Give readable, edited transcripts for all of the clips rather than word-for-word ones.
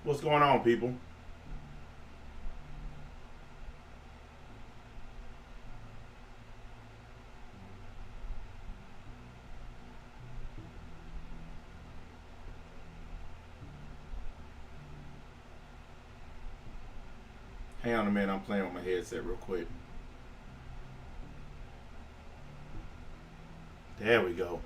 What's going on, people? Hang on a minute, I'm playing with my headset real quick. There we go.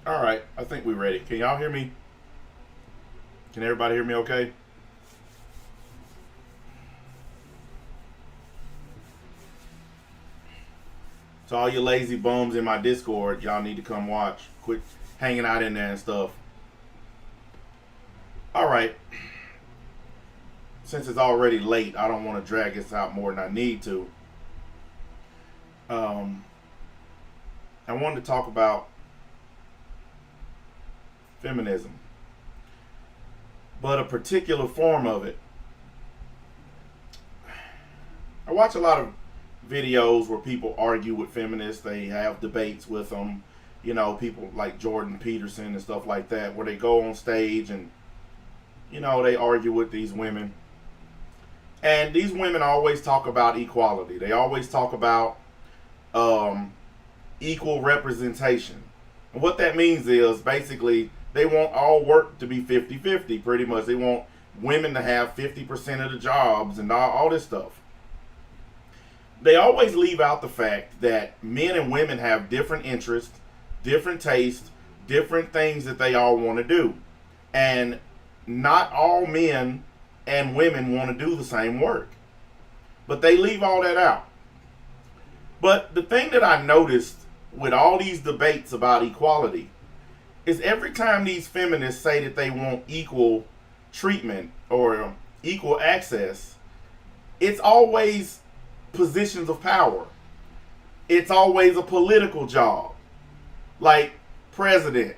All right, I think we're ready. Can y'all hear me? Can everybody hear me okay? So all you lazy bums in my Discord, y'all need to come watch. Quit hanging out in there and stuff. All right. since it's already late, I don't want to drag this out more than I need to. I wanted to talk about feminism, but a particular form of it. I watch a lot of videos where people argue with feminists. They have debates with them. You know, people like Jordan Peterson and stuff like that, where they go on stage and, you know, they argue with these women. And these women always talk about equality. They always talk about equal representation. And what that means is basically they want all work to be 50-50 pretty much. They want women to have 50% of the jobs and all this stuff. They always leave out the fact that men and women have different interests, different tastes, different things that they all want to do. And not all men and women want to do the same work. But they leave all that out. But the thing that I noticed with all these debates about equality is every time these feminists say that they want equal treatment or equal access, it's always positions of power. It's always a political job, like president,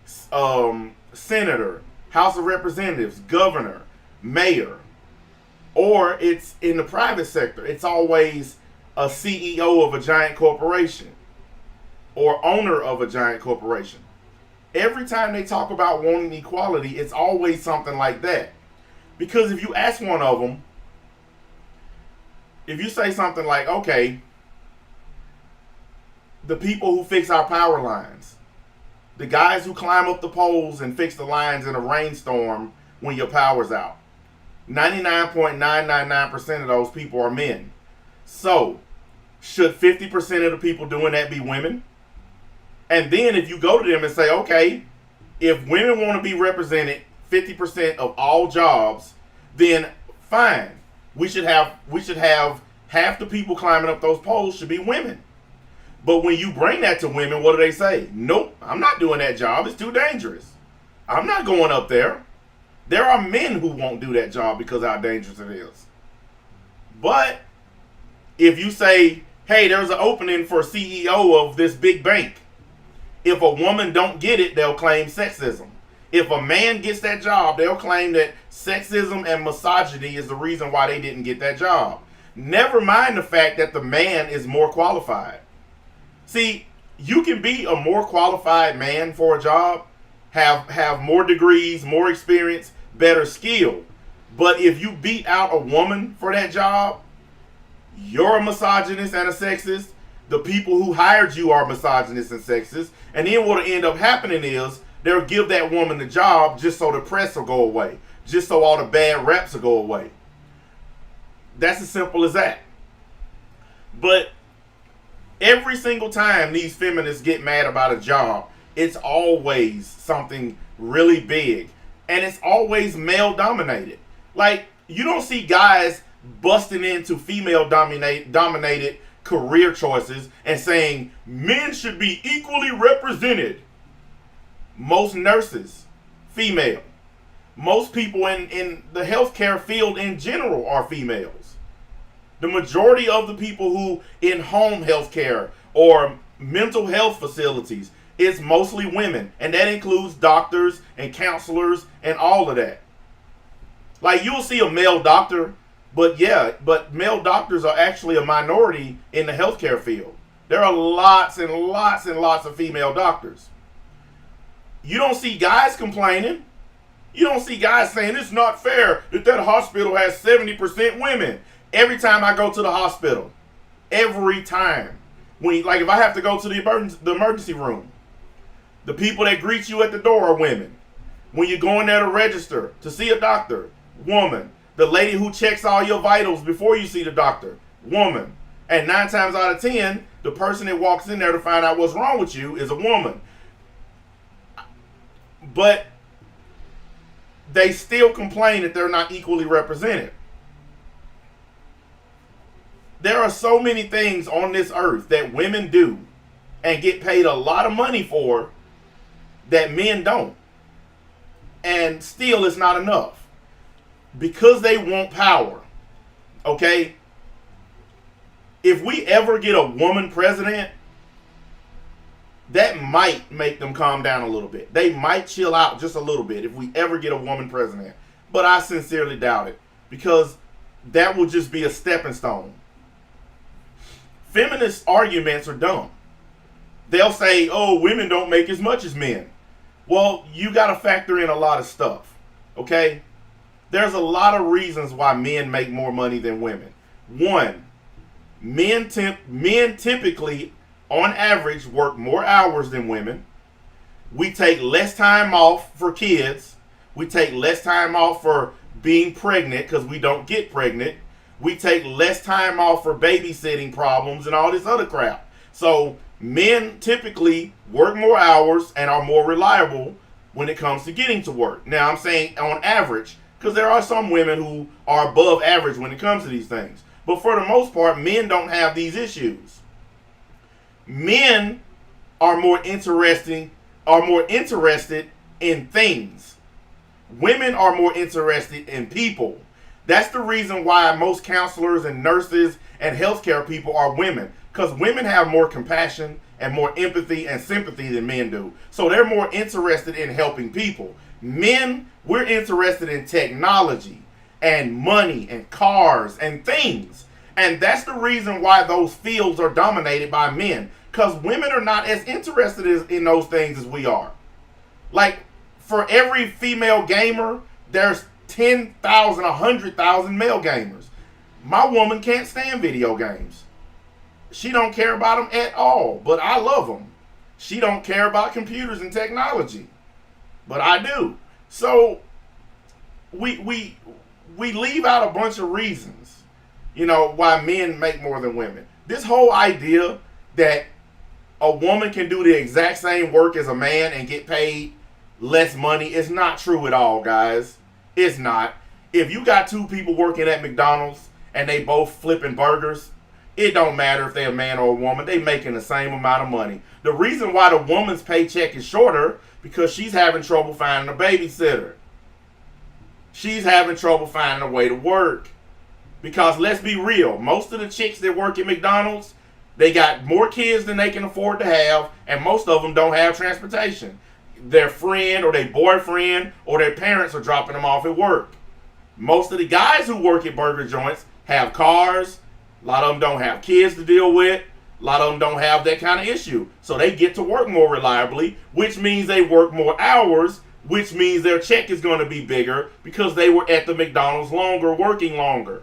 senator, House of Representatives, governor, mayor. Or it's in the private sector. It's always a CEO of a giant corporation or owner of a giant corporation. Every time they talk about wanting equality, it's always something like that. Because if you ask one of them, if you say something like, okay, the people who fix our power lines, the guys who climb up the poles and fix the lines in a rainstorm when your power's out, 99.999% of those people are men. So, should 50% of the people doing that be women? And then if you go to them and say, okay, if women want to be represented 50% of all jobs, then fine. We should have half the people climbing up those poles should be women. But when you bring that to women, what do they say? Nope, I'm not doing that job. It's too dangerous. I'm not going up there. There are men who won't do that job because of how dangerous it is. But if you say, hey, there's an opening for CEO of this big bank, if a woman don't get it, they'll claim sexism. If a man gets that job, they'll claim that sexism and misogyny is the reason why they didn't get that job. Never mind the fact that the man is more qualified. See, you can be a more qualified man for a job, have more degrees, more experience, better skill. But if you beat out a woman for that job, you're a misogynist and a sexist. The people who hired you are misogynists and sexist. And then what'll end up happening is they'll give that woman the job just so the press will go away. Just so all the bad raps will go away. That's as simple as that. But every single time these feminists get mad about a job, it's always something really big. And it's always male dominated. Like, you don't see guys busting into female dominated career choices and saying men should be equally represented. Most nurses, female. Most people in the healthcare field in general are females. The majority of the people who in home healthcare or mental health facilities, it's mostly women. And that includes doctors and counselors and all of that. Like, you'll see a male doctor, but male doctors are actually a minority in the healthcare field. There are lots and lots and lots of female doctors. You don't see guys complaining. You don't see guys saying it's not fair that hospital has 70% women. Every time I go to the hospital, every time, if I have to go to the emergency room, the people that greet you at the door are women. When you go in there to register to see a doctor, woman. The lady who checks all your vitals before you see the doctor, woman. And 9 times out of 10, the person that walks in there to find out what's wrong with you is a woman. But they still complain that they're not equally represented. There are so many things on this earth that women do and get paid a lot of money for that men don't. And still it's not enough. because they want power. Okay? If we ever get a woman president, that might make them calm down a little bit. They might chill out just a little bit if we ever get a woman president. But I sincerely doubt it, because that will just be a stepping stone. Feminist arguments are dumb. They'll say, oh, women don't make as much as men. Well, you got to factor in a lot of stuff, okay? There's a lot of reasons why men make more money than women. One, men typically, on average, work more hours than women. We take less time off for kids. We take less time off for being pregnant because we don't get pregnant. We take less time off for babysitting problems and all this other crap. So men typically work more hours and are more reliable when it comes to getting to work. Now, I'm saying on average, because there are some women who are above average when it comes to these things. But for the most part, men don't have these issues. Men are more interested in things. Women are more interested in people. That's the reason why most counselors and nurses and healthcare people are women. Because women have more compassion and more empathy and sympathy than men do. So they're more interested in helping people. Men, we're interested in technology and money and cars and things. And that's the reason why those fields are dominated by men. Because women are not as interested in those things as we are. Like, for every female gamer, there's 10,000, 100,000 male gamers. My woman can't stand video games. She don't care about them at all, but I love them. She don't care about computers and technology, but I do. So we leave out a bunch of reasons, why men make more than women. This whole idea that a woman can do the exact same work as a man and get paid less money is not true at all, guys. It's not. If you got two people working at McDonald's and they both flipping burgers, it don't matter if they're a man or a woman. They making the same amount of money. The reason why the woman's paycheck is shorter because she's having trouble finding a babysitter. She's having trouble finding a way to work. Because let's be real, most of the chicks that work at McDonald's, they got more kids than they can afford to have, and most of them don't have transportation. Their friend or their boyfriend or their parents are dropping them off at work. Most of the guys who work at burger joints have cars. A lot of them don't have kids to deal with. A lot of them don't have that kind of issue. So they get to work more reliably, which means they work more hours, which means their check is going to be bigger because they were at the McDonald's longer, working longer.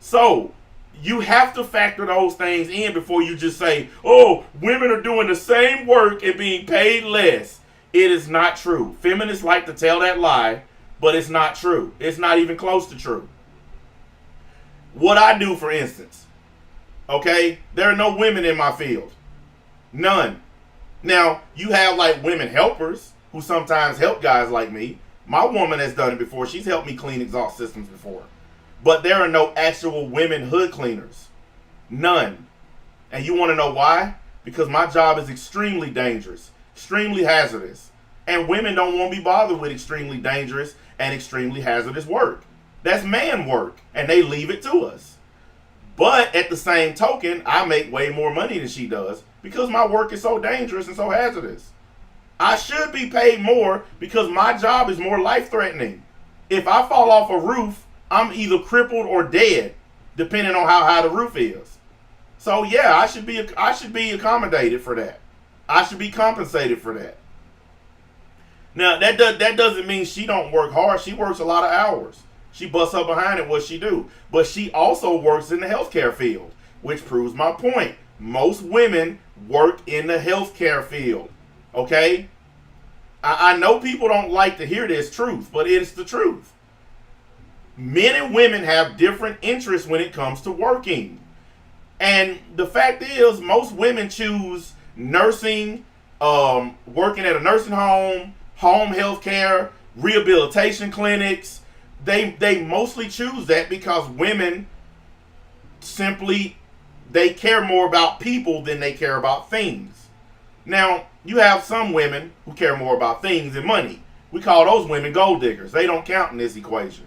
So you have to factor those things in before you just say, oh, women are doing the same work and being paid less. It is not true. Feminists like to tell that lie, but it's not true. It's not even close to true. What I do, for instance, okay, there are no women in my field. None. Now, you have like women helpers who sometimes help guys like me. My woman has done it before. She's helped me clean exhaust systems before. But there are no actual women hood cleaners. None. And you want to know why? Because my job is extremely dangerous, extremely hazardous. And women don't want to be bothered with extremely dangerous and extremely hazardous work. That's man work, and they leave it to us. But at the same token, I make way more money than she does because my work is so dangerous and so hazardous. I should be paid more because my job is more life-threatening. If I fall off a roof, I'm either crippled or dead, depending on how high the roof is. So yeah, I should be accommodated for that. I should be compensated for that. Now that doesn't mean she don't work hard. She works a lot of hours. She busts up behind it what she do. But she also works in the healthcare field, which proves my point. Most women work in the healthcare field. Okay? I know people don't like to hear this truth, but it's the truth. Men and women have different interests when it comes to working. And the fact is, most women choose nursing, working at a nursing home health care, rehabilitation clinics. They mostly choose that because women simply, they care more about people than they care about things. Now, you have some women who care more about things and money. We call those women gold diggers. They don't count in this equation.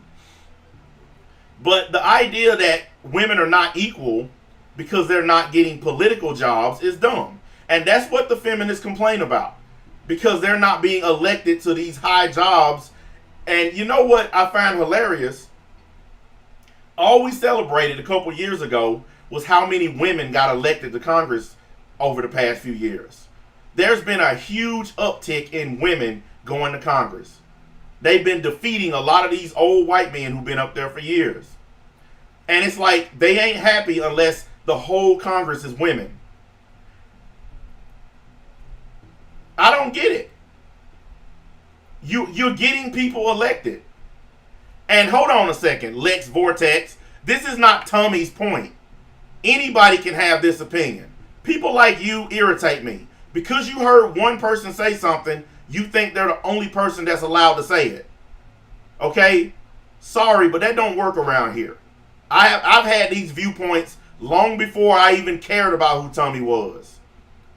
But the idea that women are not equal because they're not getting political jobs is dumb. And that's what the feminists complain about. Because they're not being elected to these high jobs. And you know what I find hilarious? All we celebrated a couple years ago was how many women got elected to Congress over the past few years. There's been a huge uptick in women going to Congress. They've been defeating a lot of these old white men who've been up there for years. And it's like they ain't happy unless the whole Congress is women. I don't get it. You're getting people elected. And hold on a second, Lex Vortex. This is not Tommy's point. Anybody can have this opinion. People like you irritate me. Because you heard one person say something, you think they're the only person that's allowed to say it. Okay? Sorry, but that don't work around here. I've had these viewpoints long before I even cared about who Tommy was.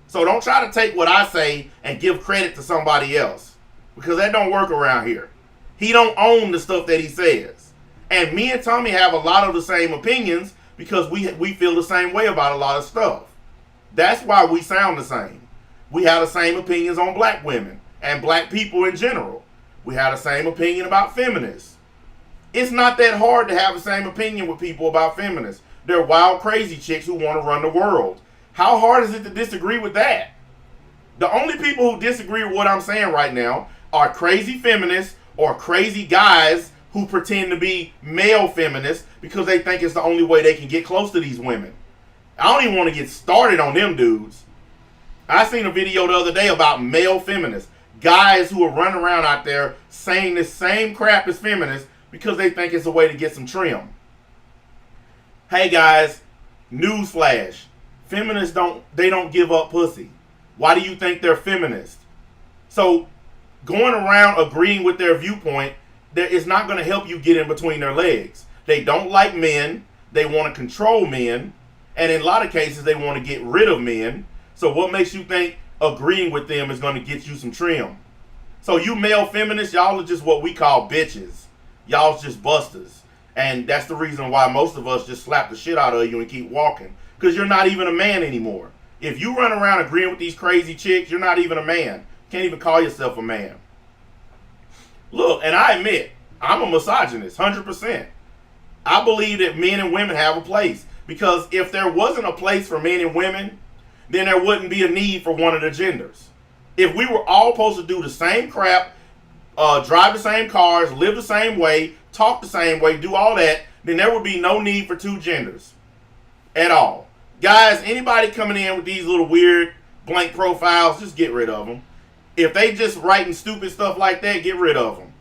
So don't try to take what I say and give credit to somebody else. Because that don't work around here. He don't own the stuff that he says. And me and Tommy have a lot of the same opinions because we feel the same way about a lot of stuff. That's why we sound the same. We have the same opinions on black women and black people in general. We have the same opinion about feminists. It's not that hard to have the same opinion with people about feminists. They're wild, crazy chicks who want to run the world. How hard is it to disagree with that? The only people who disagree with what I'm saying right now are crazy feminists or crazy guys who pretend to be male feminists because they think it's the only way they can get close to these women. I don't even want to get started on them dudes. I seen a video the other day about male feminists. Guys who are running around out there saying the same crap as feminists because they think it's a way to get some trim. Hey guys, newsflash. Feminists don't give up pussy. Why do you think they're feminists? So going around agreeing with their viewpoint, it's not going to help you get in between their legs. They don't like men. They want to control men. And in a lot of cases, they want to get rid of men. So what makes you think agreeing with them is going to get you some trim? So you male feminists, y'all are just what we call bitches. Y'all's just busters. And that's the reason why most of us just slap the shit out of you and keep walking. Because you're not even a man anymore. If you run around agreeing with these crazy chicks, you're not even a man. Can't even call yourself a man. Look, and I admit, I'm a misogynist, 100%. I believe that men and women have a place. Because if there wasn't a place for men and women, then there wouldn't be a need for one of the genders. If we were all supposed to do the same crap, drive the same cars, live the same way, talk the same way, do all that, then there would be no need for two genders at all. Guys, anybody coming in with these little weird blank profiles, just get rid of them. If they just writing stupid stuff like that, get rid of them.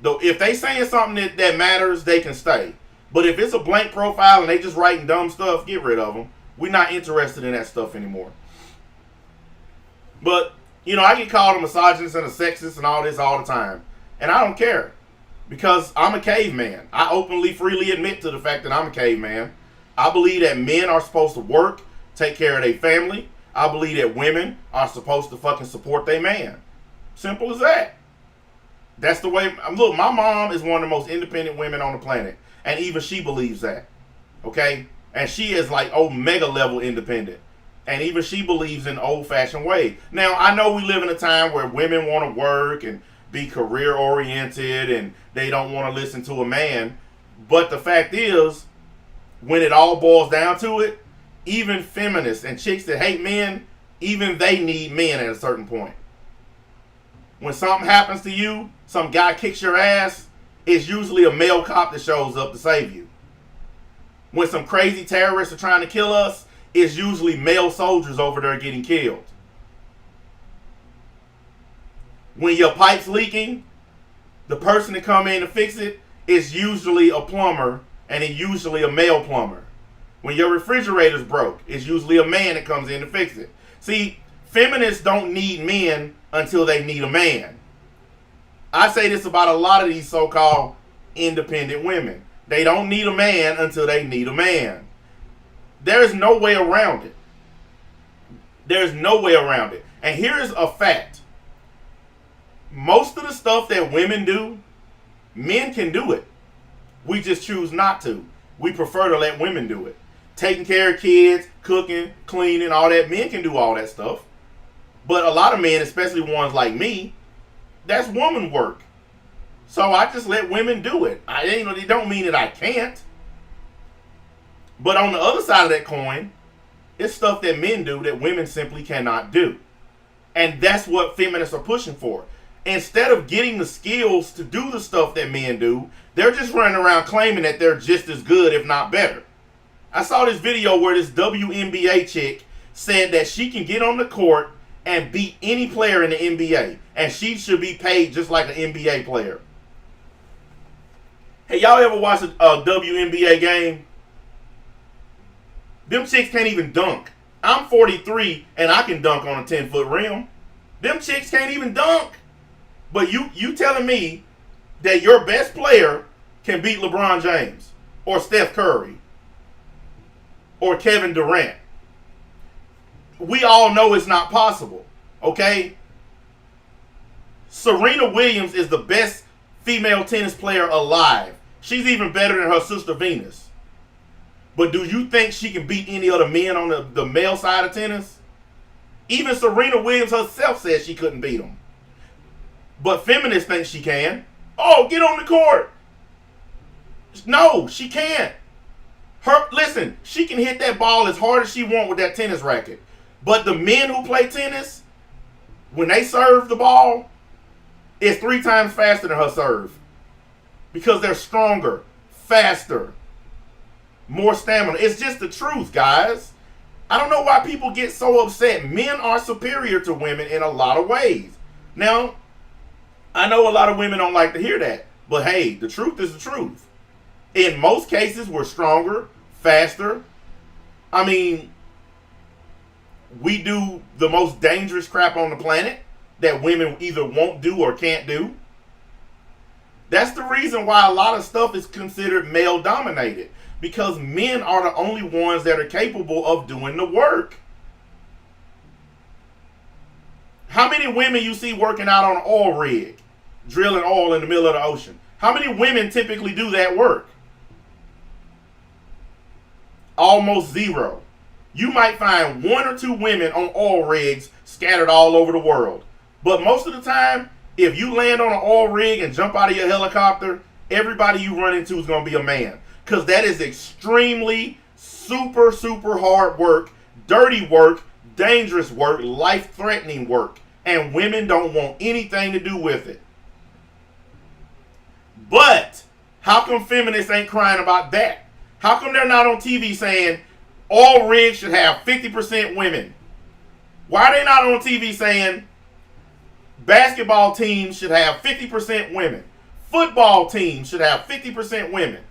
Though if they saying something that matters, they can stay. But if it's a blank profile and they just writing dumb stuff, get rid of them. We're not interested in that stuff anymore. But, you know, I get called a misogynist and a sexist and all this all the time. And I don't care. Because I'm a caveman. I openly, freely admit to the fact that I'm a caveman. I believe that men are supposed to work, take care of their family. I believe that women are supposed to fucking support their man. Simple as that. That's the way. Look, my mom is one of the most independent women on the planet. And even she believes that. Okay? And she is like mega level independent. And even she believes in old fashioned way. Now, I know we live in a time where women want to work and be career oriented and they don't want to listen to a man. But the fact is, when it all boils down to it, even feminists and chicks that hate men, even they need men at a certain point. When something happens to you, some guy kicks your ass, it's usually a male cop that shows up to save you. When some crazy terrorists are trying to kill us, it's usually male soldiers over there getting killed. When your pipe's leaking, the person that come in to fix it is usually a plumber, and it's usually a male plumber. When your refrigerator's broke, it's usually a man that comes in to fix it. See, feminists don't need men until they need a man. I say this about a lot of these so-called independent women. They don't need a man until they need a man. There's no way around it. There's no way around it. And here's a fact. Most of the stuff that women do, men can do it. We just choose not to. We prefer to let women do it. Taking care of kids, cooking, cleaning, all that. Men can do all that stuff. But a lot of men, especially ones like me, that's woman work. So I just let women do it. It don't mean that I can't. But on the other side of that coin, it's stuff that men do that women simply cannot do. And that's what feminists are pushing for. Instead of getting the skills to do the stuff that men do, they're just running around claiming that they're just as good, if not better. I saw this video where this WNBA chick said that she can get on the court and beat any player in the NBA. And she should be paid just like an NBA player. Hey, y'all ever watch a WNBA game? Them chicks can't even dunk. I'm 43 and I can dunk on a 10-foot rim. Them chicks can't even dunk. But you telling me that your best player can beat LeBron James or Steph Curry or Kevin Durant? We all know it's not possible, okay? Serena Williams is the best female tennis player alive. She's even better than her sister Venus. But do you think she can beat any other men on the male side of tennis? Even Serena Williams herself says she couldn't beat them. But feminists think she can. Oh, get on the court. No, she can't. Listen, she can hit that ball as hard as she wants with that tennis racket. But the men who play tennis, when they serve the ball, it's 3 times faster than her serve. Because they're stronger, faster, more stamina. It's just the truth, guys. I don't know why people get so upset. Men are superior to women in a lot of ways. Now, I know a lot of women don't like to hear that. But hey, the truth is the truth. In most cases, we're stronger, faster. I mean, we do the most dangerous crap on the planet that women either won't do or can't do. That's the reason why a lot of stuff is considered male-dominated. Because men are the only ones that are capable of doing the work. How many women you see working out on an oil rig, drilling oil in the middle of the ocean? How many women typically do that work? Almost zero. You might find 1 or 2 women on oil rigs scattered all over the world. But most of the time, if you land on an oil rig and jump out of your helicopter, everybody you run into is going to be a man. Because that is extremely super hard work, dirty work, dangerous work, life-threatening work. And women don't want anything to do with it. But how come feminists ain't crying about that? How come they're not on TV saying all rigs should have 50% women? Why are they not on TV saying basketball teams should have 50% women? Football teams should have 50% women.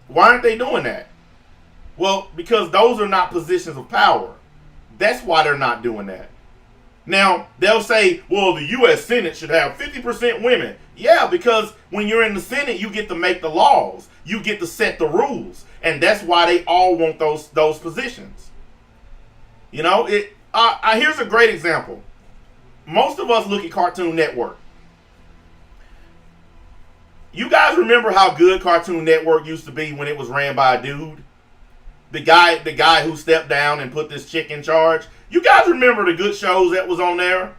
Why aren't they doing that? Well, because those are not positions of power. That's why they're not doing that. Now, they'll say, well, the U.S. Senate should have 50% women. Yeah, because when you're in the Senate, you get to make the laws. You get to set the rules. And that's why they all want those positions. You know, here's a great example. Most of us look at Cartoon Network. You guys remember how good Cartoon Network used to be when it was ran by a dude? The guy who stepped down and put this chick in charge. You guys remember the good shows that was on there?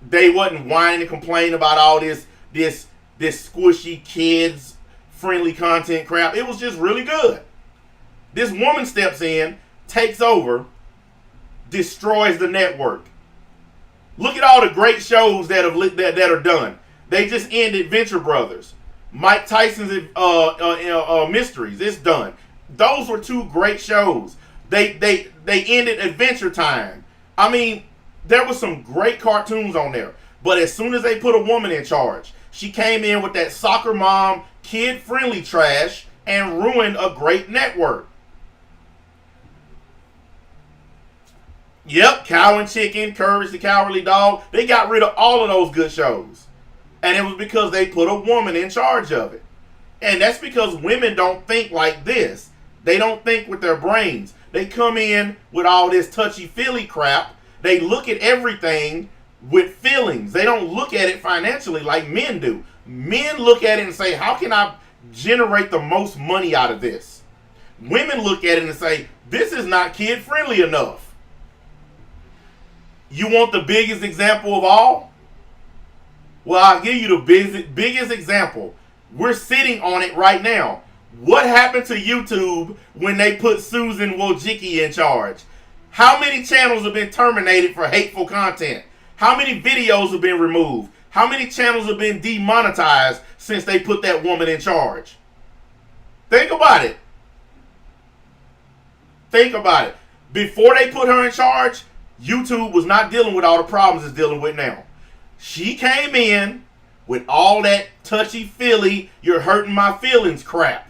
They wasn't whining and complaining about all this squishy kids friendly content crap. It was just really good. This woman steps in, takes over, destroys the network. Look at all the great shows that are done. They just ended Venture Brothers. Mike Tyson's Mysteries. It's done. Those were 2 great shows. They ended Adventure Time. I mean, there was some great cartoons on there. But as soon as they put a woman in charge, she came in with that soccer mom, kid-friendly trash and ruined a great network. Yep, Cow and Chicken, Courage the Cowardly Dog. They got rid of all of those good shows. And it was because they put a woman in charge of it. And that's because women don't think like this. They don't think with their brains. They come in with all this touchy-feely crap. They look at everything with feelings. They don't look at it financially like men do. Men look at it and say, how can I generate the most money out of this? Women look at it and say, this is not kid friendly enough. You want the biggest example of all? Well, I'll give you the biggest example. We're sitting on it right now. What happened to YouTube when they put Susan Wojcicki in charge? How many channels have been terminated for hateful content? How many videos have been removed? How many channels have been demonetized since they put that woman in charge? Think about it. Think about it. Before they put her in charge, YouTube was not dealing with all the problems it's dealing with now. She came in with all that touchy-feely, you're hurting my feelings crap.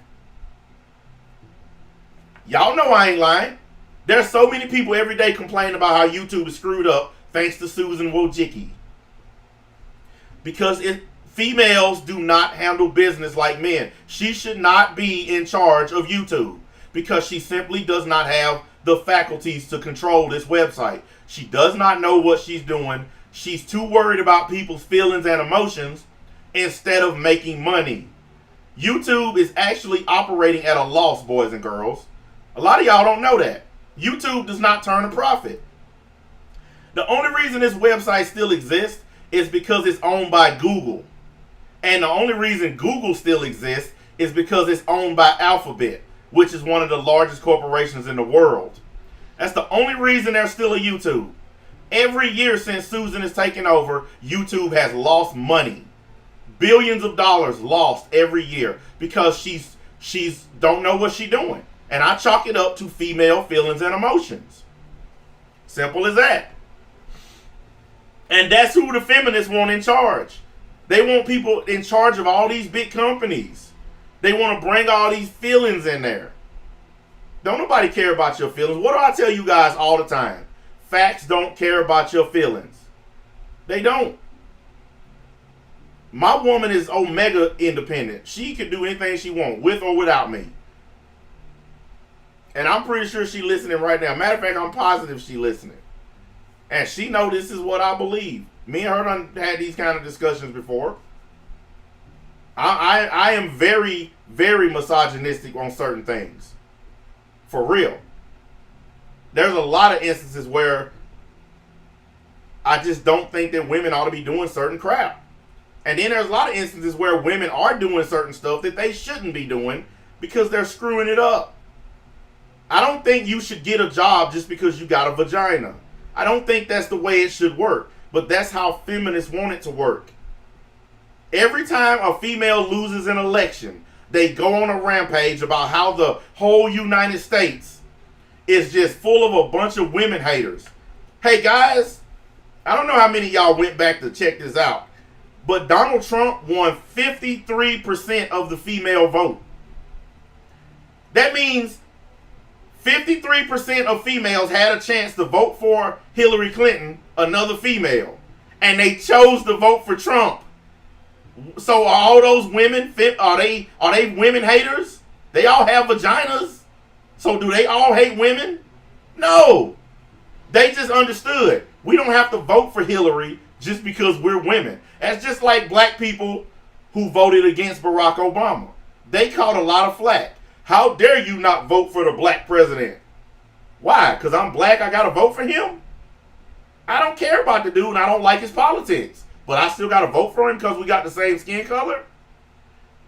Y'all know I ain't lying. There's so many people every day complaining about how YouTube is screwed up thanks to Susan Wojcicki. Because females do not handle business like men. She should not be in charge of YouTube because she simply does not have the faculties to control this website. She does not know what she's doing. She's too worried about people's feelings and emotions instead of making money. YouTube is actually operating at a loss, boys and girls. A lot of y'all don't know that. YouTube does not turn a profit. The only reason this website still exists is because it's owned by Google. And the only reason Google still exists is because it's owned by Alphabet, which is one of the largest corporations in the world. That's the only reason there's still a YouTube. Every year since Susan has taken over, YouTube has lost money. Billions of dollars lost every year because she's don't know what she's doing. And I chalk it up to female feelings and emotions. Simple as that. And that's who the feminists want in charge. They want people in charge of all these big companies. They want to bring all these feelings in there. Don't nobody care about your feelings. What do I tell you guys all the time? Facts don't care about your feelings. They don't. My woman is omega independent. She can do anything she wants, with or without me. And I'm pretty sure she's listening right now. Matter of fact, I'm positive she's listening. And she know this is what I believe. Me and her done had these kind of discussions before. I am very, very misogynistic on certain things. For real. There's a lot of instances where I just don't think that women ought to be doing certain crap. And then there's a lot of instances where women are doing certain stuff that they shouldn't be doing because they're screwing it up. I don't think you should get a job just because you got a vagina. I don't think that's the way it should work. But that's how feminists want it to work. Every time a female loses an election, they go on a rampage about how the whole United States is just full of a bunch of women haters. Hey guys, I don't know how many of y'all went back to check this out, but Donald Trump won 53% of the female vote. That means 53% of females had a chance to vote for Hillary Clinton, another female, and they chose to vote for Trump. So are all those women, are they women haters? They all have vaginas. So do they all hate women? No. They just understood. We don't have to vote for Hillary just because we're women. That's just like black people who voted against Barack Obama. They caught a lot of flack. How dare you not vote for the black president? Why? Because I'm black, I got to vote for him? I don't care about the dude and I don't like his politics. But I still got to vote for him because we got the same skin color?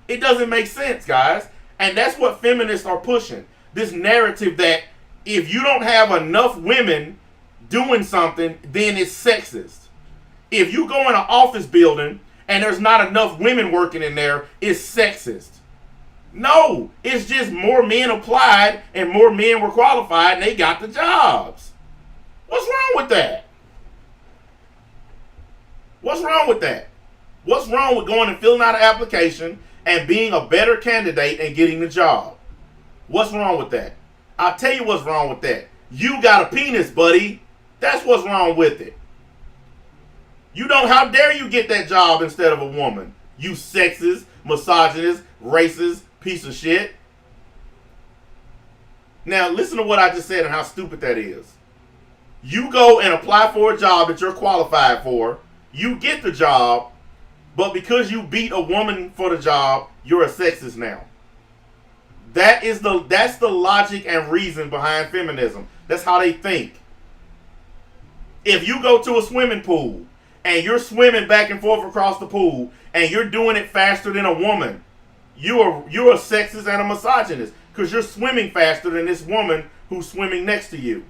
It doesn't make sense, guys. And that's what feminists are pushing. This narrative that if you don't have enough women doing something, then it's sexist. If you go in an office building and there's not enough women working in there, it's sexist. No, it's just more men applied and more men were qualified and they got the jobs. What's wrong with that? What's wrong with that? What's wrong with going and filling out an application and being a better candidate and getting the job? What's wrong with that? I'll tell you what's wrong with that. You got a penis, buddy. That's what's wrong with it. You don't, how dare you get that job instead of a woman? You sexist, misogynist, racist, piece of shit. Now, listen to what I just said and how stupid that is. You go and apply for a job that you're qualified for. You get the job. But because you beat a woman for the job, you're a sexist now. That's the logic and reason behind feminism. That's how they think. If you go to a swimming pool and you're swimming back and forth across the pool and you're doing it faster than a woman, you're a sexist and a misogynist because you're swimming faster than this woman who's swimming next to you.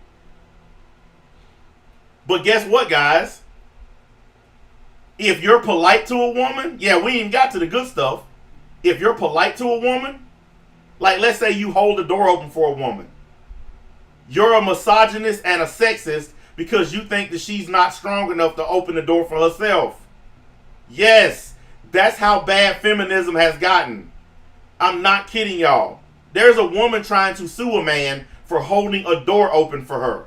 But guess what, guys? If you're polite to a woman, yeah, we ain't got to the good stuff. If you're polite to a woman, like let's say you hold the door open for a woman, you're a misogynist and a sexist because you think that she's not strong enough to open the door for herself. Yes, that's how bad feminism has gotten. I'm not kidding y'all. There's a woman trying to sue a man for holding a door open for her.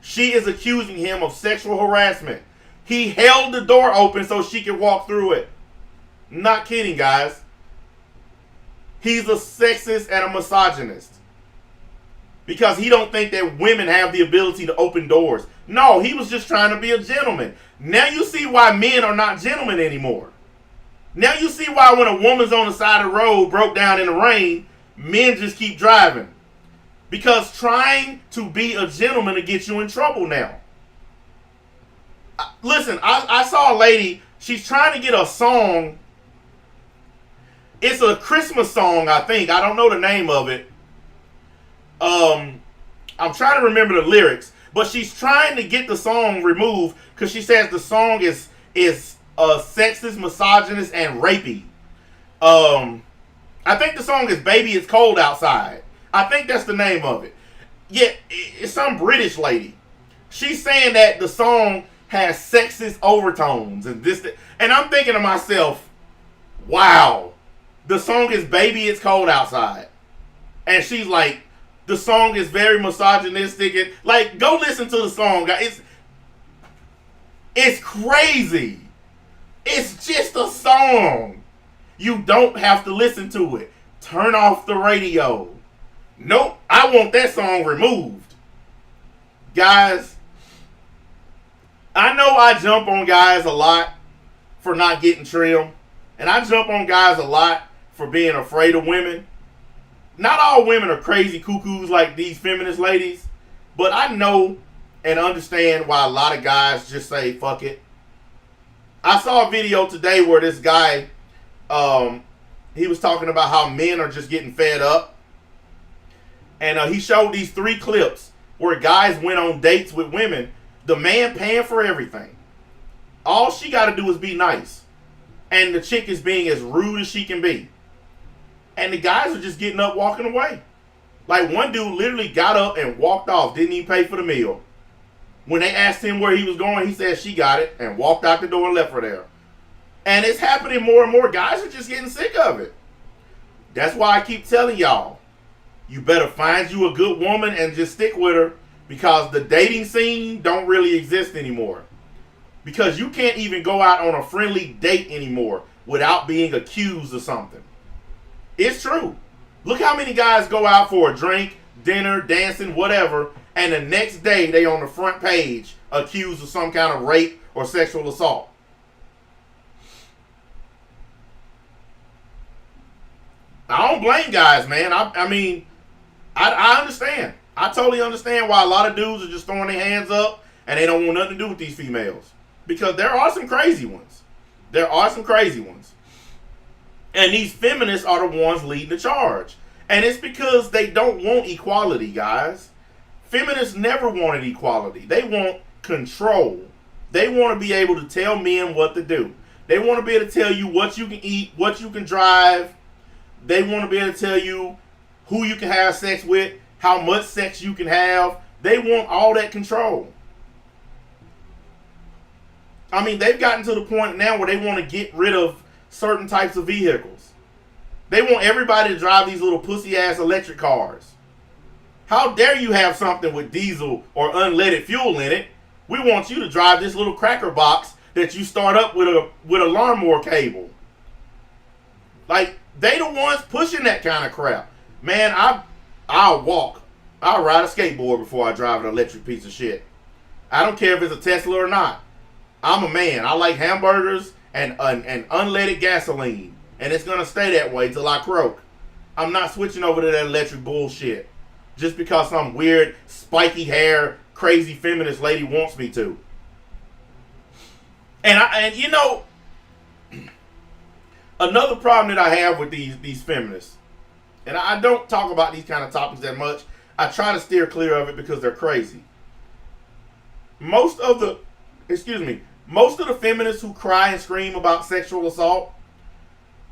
She is accusing him of sexual harassment. He held the door open so she could walk through it. Not kidding, guys. He's a sexist and a misogynist. Because he don't think that women have the ability to open doors. No, he was just trying to be a gentleman. Now you see why men are not gentlemen anymore. Now you see why when a woman's on the side of the road broke down in the rain, men just keep driving. Because trying to be a gentleman to get you in trouble now. Listen, I saw a lady, she's trying to get a song. It's a Christmas song, I think. I don't know the name of it. I'm trying to remember the lyrics. But she's trying to get the song removed because she says the song is sexist, misogynist, and rapey. I think the song is Baby It's Cold Outside. I think that's the name of it. Yeah, it's some British lady. She's saying that the song has sexist overtones and this, and I'm thinking to myself, wow, the song is Baby It's Cold Outside. And she's like, the song is very misogynistic. And, like, go listen to the song, guys. It's crazy. It's just a song. You don't have to listen to it. Turn off the radio. Nope, I want that song removed. Guys, I know I jump on guys a lot for not getting trim. And I jump on guys a lot for being afraid of women. Not all women are crazy cuckoos like these feminist ladies. But I know and understand why a lot of guys just say, fuck it. I saw a video today where this guy, he was talking about how men are just getting fed up. And he showed these 3 clips where guys went on dates with women. The man paying for everything. All she got to do is be nice. And the chick is being as rude as she can be. And the guys are just getting up, walking away. Like one dude literally got up and walked off. Didn't even pay for the meal. When they asked him where he was going, he said she got it. And walked out the door and left her there. And it's happening more and more. Guys are just getting sick of it. That's why I keep telling y'all. You better find you a good woman and just stick with her. Because the dating scene don't really exist anymore. Because you can't even go out on a friendly date anymore without being accused of something. It's true. Look how many guys go out for a drink, dinner, dancing, whatever, and the next day they on the front page accused of some kind of rape or sexual assault. I don't blame guys, man. I mean, I understand. I totally understand why a lot of dudes are just throwing their hands up and they don't want nothing to do with these females. Because there are some crazy ones. There are some crazy ones. And these feminists are the ones leading the charge. And it's because they don't want equality, guys. Feminists never wanted equality. They want control. They want to be able to tell men what to do. They want to be able to tell you what you can eat, what you can drive. They want to be able to tell you who you can have sex with, how much sex you can have. They want all that control. I mean, they've gotten to the point now where they want to get rid of certain types of vehicles. They want everybody to drive these little pussy-ass electric cars. How dare you have something with diesel or unleaded fuel in it? We want you to drive this little cracker box that you start up with a lawnmower cable. Like, they the ones pushing that kind of crap. Man, I'll walk. I'll ride a skateboard before I drive an electric piece of shit. I don't care if it's a Tesla or not. I'm a man. I like hamburgers and unleaded gasoline. And it's going to stay that way till I croak. I'm not switching over to that electric bullshit just because some weird, spiky hair, crazy feminist lady wants me to. And you know, another problem that I have with these feminists, and I don't talk about these kind of topics that much. I try to steer clear of it because they're crazy. Most of the feminists who cry and scream about sexual assault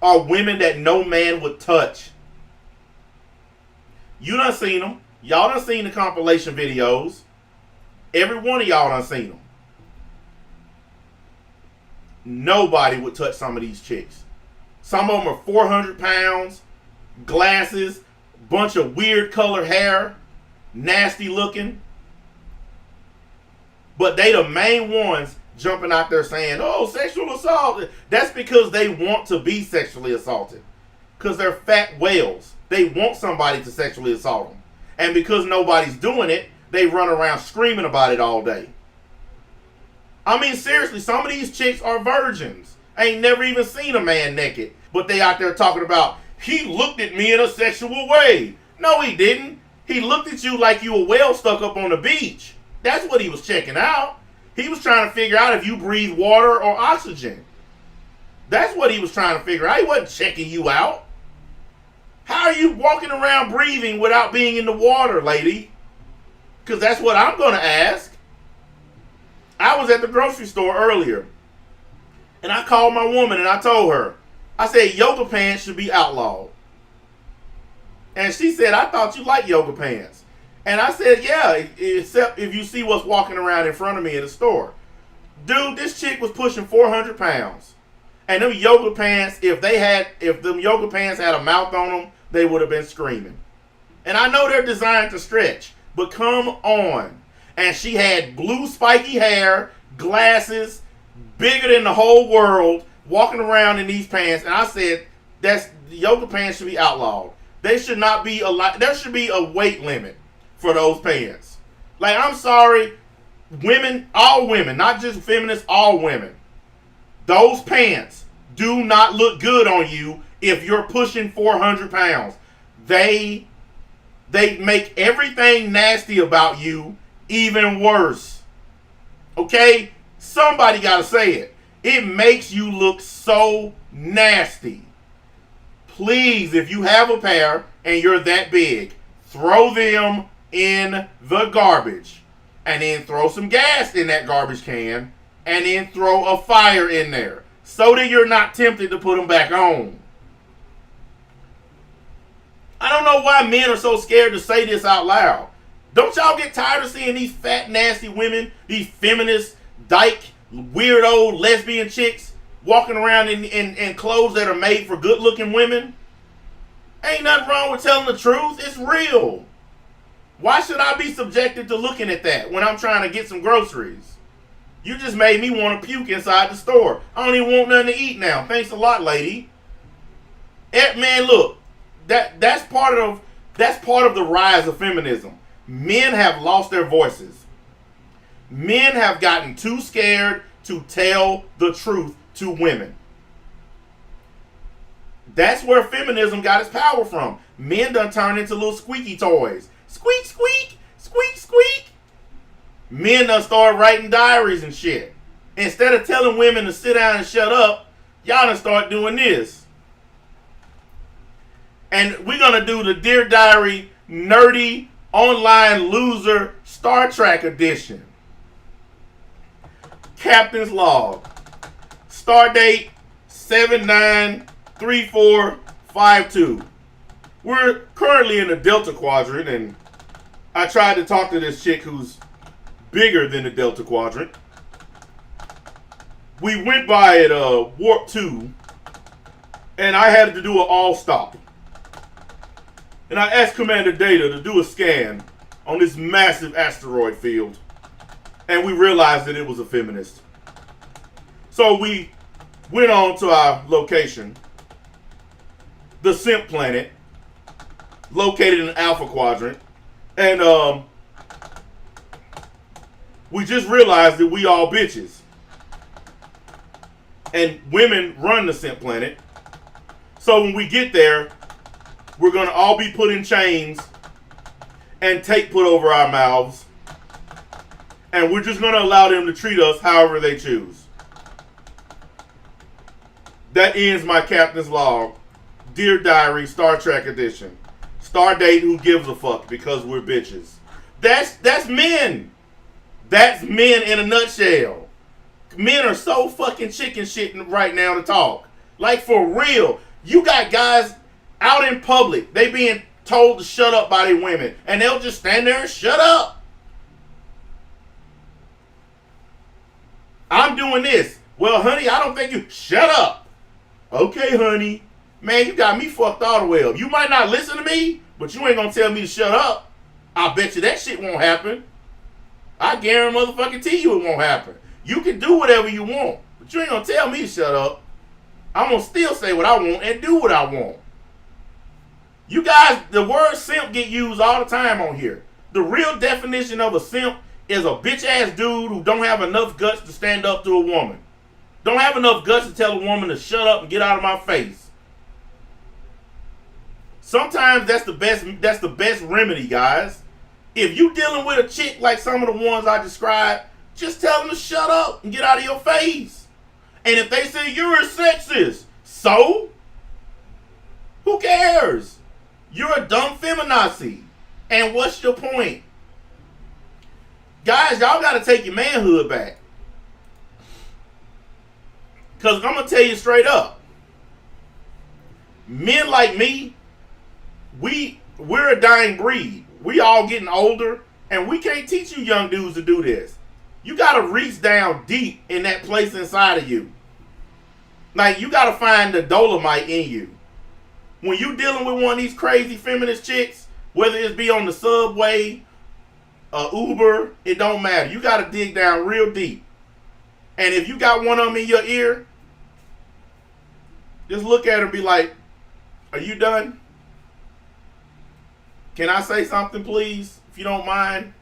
are women that no man would touch. You done seen them. Y'all done seen the compilation videos. Every one of y'all done seen them. Nobody would touch some of these chicks. Some of them are 400 pounds, glasses, bunch of weird color hair, nasty looking. But they the main ones jumping out there saying, oh, sexual assault. That's because they want to be sexually assaulted. Because they're fat whales. They want somebody to sexually assault them. And because nobody's doing it, they run around screaming about it all day. I mean, seriously, some of these chicks are virgins. I ain't never even seen a man naked. But they out there talking about, he looked at me in a sexual way. No, he didn't. He looked at you like you a whale stuck up on the beach. That's what he was checking out. He was trying to figure out if you breathe water or oxygen. That's what he was trying to figure out. He wasn't checking you out. How are you walking around breathing without being in the water, lady? Because that's what I'm going to ask. I was at the grocery store earlier, and I called my woman and I told her, I said, yoga pants should be outlawed. And she said, I thought you liked yoga pants. And I said, yeah, except if you see what's walking around in front of me in the store. Dude, this chick was pushing 400 pounds. And them yoga pants, if them yoga pants had a mouth on them, they would have been screaming. And I know they're designed to stretch, but come on. And she had blue spiky hair, glasses, bigger than the whole world, walking around in these pants. And I said, yoga pants should be outlawed. They should not be there should be a weight limit for those pants. Like, I'm sorry, women, all women, not just feminists, all women. Those pants do not look good on you if you're pushing 400 pounds. They make everything nasty about you even worse. Okay? Somebody gotta say it. It makes you look so nasty. Please, if you have a pair and you're that big, throw them in the garbage. And then throw some gas in that garbage can. And then throw a fire in there. So that you're not tempted to put them back on. I don't know why men are so scared to say this out loud. Don't y'all get tired of seeing these fat, nasty women, these feminist, dyke, weirdo, lesbian chicks walking around in clothes that are made for good-looking women? Ain't nothing wrong with telling the truth. It's real. Why should I be subjected to looking at that when I'm trying to get some groceries? You just made me want to puke inside the store. I don't even want nothing to eat now. Thanks a lot, lady. Man, look, that's part of the rise of feminism. Men have lost their voices. Men have gotten too scared to tell the truth to women. That's where feminism got its power from. Men done turned into little squeaky toys. Squeak, squeak, squeak, squeak. Men done started writing diaries and shit. Instead of telling women to sit down and shut up, y'all done start doing this. And we're going to do the Dear Diary Nerdy Online Loser Star Trek Edition. Captain's Log. Stardate 793452. We're currently in the Delta Quadrant, and I tried to talk to this chick who's bigger than the Delta Quadrant. We went by at Warp 2, and I had to do an all-stop. And I asked Commander Data to do a scan on this massive asteroid field. And we realized that it was a feminist. So we went on to our location, the Simp Planet, located in the Alpha Quadrant. And we just realized that we all bitches. And women run the simp planet. So when we get there, we're going to all be put in chains and tape put over our mouths. And we're just going to allow them to treat us however they choose. That ends my captain's log. Dear Diary, Star Trek edition. Stardate, who gives a fuck, because we're bitches. That's men. That's men in a nutshell. Men are so fucking chicken shit right now to talk. Like, for real. You got guys out in public. They being told to shut up by their women. And they'll just stand there and shut up. I'm doing this. Well, honey, I don't think you... Shut up. Okay, honey. Man, you got me fucked all the way up. You might not listen to me, but you ain't gonna tell me to shut up. I bet you that shit won't happen. I guarantee motherfucking you it won't happen. You can do whatever you want, but you ain't gonna tell me to shut up. I'm gonna still say what I want and do what I want. You guys, the word simp get used all the time on here. The real definition of a simp is a bitch ass dude who don't have enough guts to stand up to a woman. Don't have enough guts to tell a woman to shut up and get out of my face. Sometimes that's the best remedy, guys. If you dealing with a chick like some of the ones I described, just tell them to shut up and get out of your face. And if they say you're a sexist, so? Who cares? You're a dumb feminazi. And what's your point? Guys, y'all got to take your manhood back. Because I'm going to tell you straight up. Men like me, we're a dying breed. We all getting older, and we can't teach you young dudes to do this. You got to reach down deep in that place inside of you. Like, you got to find the dolomite in you. When you dealing with one of these crazy feminist chicks, whether it be on the subway, Uber, it don't matter. You got to dig down real deep. And if you got one of them in your ear, just look at her and be like, are you done? Can I say something, please? If you don't mind,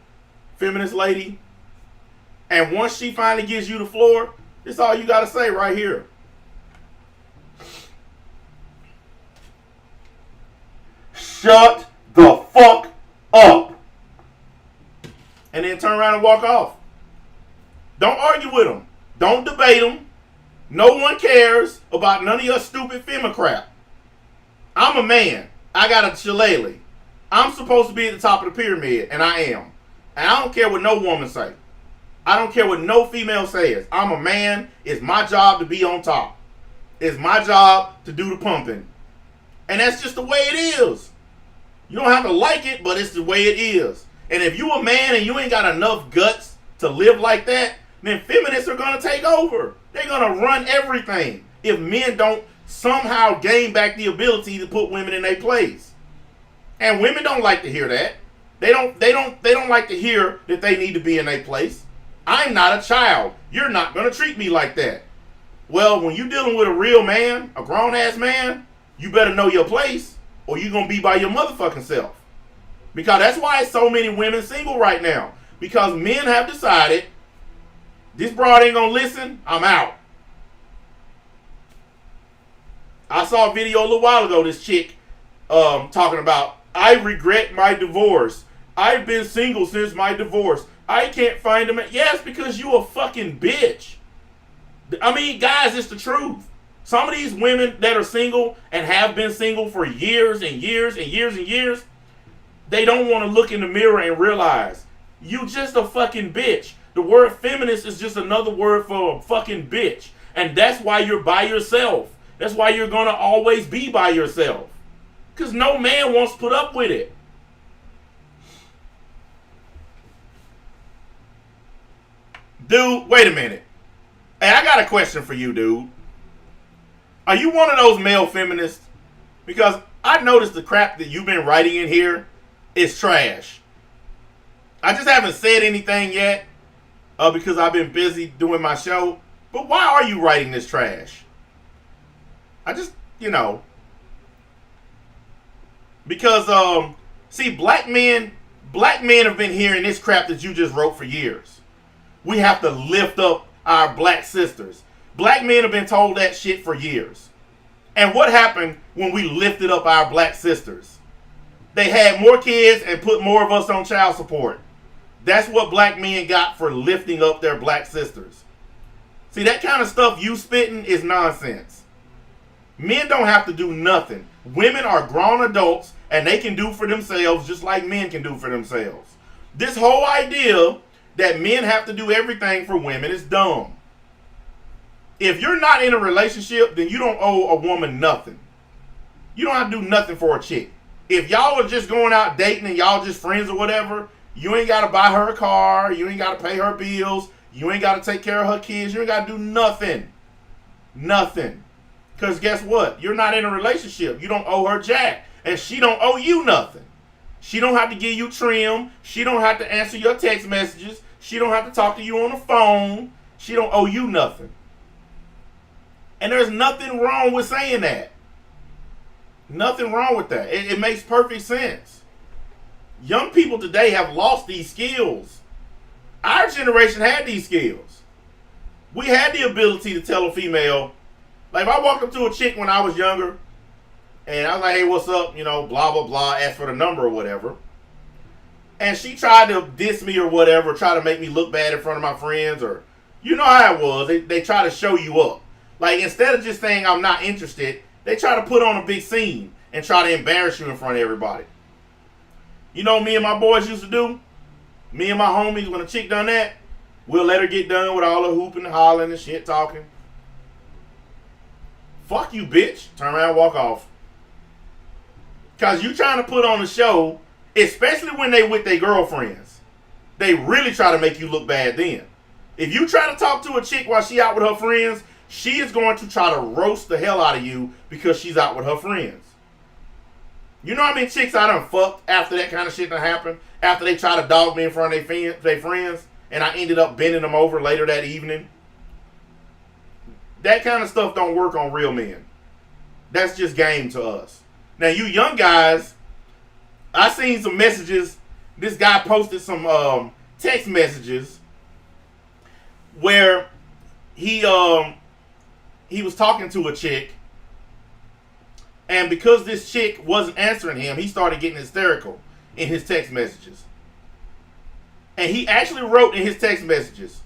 feminist lady. And once she finally gives you the floor, it's all you got to say right here. Shut the fuck up. And then turn around and walk off. Don't argue with them. Don't debate them. No one cares about none of your stupid fema crap. I'm a man. I got a shillelagh. I'm supposed to be at the top of the pyramid, and I am. And I don't care what no woman say. I don't care what no female says. I'm a man. It's my job to be on top. It's my job to do the pumping. And that's just the way it is. You don't have to like it, but it's the way it is. And if you a man and you ain't got enough guts to live like that, then feminists are going to take over. They're going to run everything if men don't somehow gain back the ability to put women in their place. And women don't like to hear that. They don't like to hear that they need to be in their place. I'm not a child. You're not going to treat me like that. Well, when you're dealing with a real man, a grown-ass man, you better know your place or you're going to be by your motherfucking self. Because that's why so many women single right now. Because men have decided, this broad ain't going to listen, I'm out. I saw a video a little while ago, this chick talking about, I regret my divorce. I've been single since my divorce. I can't find a man. Yes, because you a fucking bitch. I mean, guys, it's the truth. Some of these women that are single and have been single for years and years and years and years, they don't want to look in the mirror and realize you just a fucking bitch. The word feminist is just another word for a fucking bitch. And that's why you're by yourself. That's why you're going to always be by yourself. Because no man wants to put up with it. Dude, wait a minute. Hey, I got a question for you, dude. Are you one of those male feminists? Because I noticed the crap that you've been writing in here is trash. I just haven't said anything yet because I've been busy doing my show. But why are you writing this trash? I just, because, see, black men have been hearing this crap that you just wrote for years. We have to lift up our black sisters. Black men have been told that shit for years. And what happened when we lifted up our black sisters? They had more kids and put more of us on child support. That's what black men got for lifting up their black sisters. See, that kind of stuff you spitting is nonsense. Men don't have to do nothing. Women are grown adults and they can do for themselves just like men can do for themselves. This whole idea that men have to do everything for women is dumb. If you're not in a relationship, then you don't owe a woman nothing. You don't have to do nothing for a chick. If y'all are just going out dating and y'all just friends or whatever, you ain't got to buy her a car. You ain't got to pay her bills. You ain't got to take care of her kids. You ain't got to do nothing. Nothing. Because guess what? You're not in a relationship. You don't owe her jack. And she don't owe you nothing. She don't have to give you trim. She don't have to answer your text messages. She don't have to talk to you on the phone. She don't owe you nothing. And there's nothing wrong with saying that. Nothing wrong with that. It makes perfect sense. Young people today have lost these skills. Our generation had these skills. We had the ability to tell a female, like if I walked up to a chick when I was younger, and I was like, hey, what's up? You know, blah, blah, blah, ask for the number or whatever. And she tried to diss me or whatever, try to make me look bad in front of my friends, or you know how it was. They try to show you up. Like, instead of just saying I'm not interested, they try to put on a big scene and try to embarrass you in front of everybody. You know what me and my boys used to do? Me and my homies, when a chick done that, we'll let her get done with all the hooping and hollering and shit talking. Fuck you, bitch. Turn around and walk off. Because you trying to put on a show, especially when they with their girlfriends. They really try to make you look bad then. If you try to talk to a chick while she out with her friends, she is going to try to roast the hell out of you because she's out with her friends. You know how many chicks I done fucked after that kind of shit done happened? After they try to dog me in front of their friends, and I ended up bending them over later that evening? That kind of stuff don't work on real men. That's just game to us. Now, you young guys, I seen some messages. This guy posted some text messages where he was talking to a chick, and because this chick wasn't answering him, he started getting hysterical in his text messages. And he actually wrote in his text messages,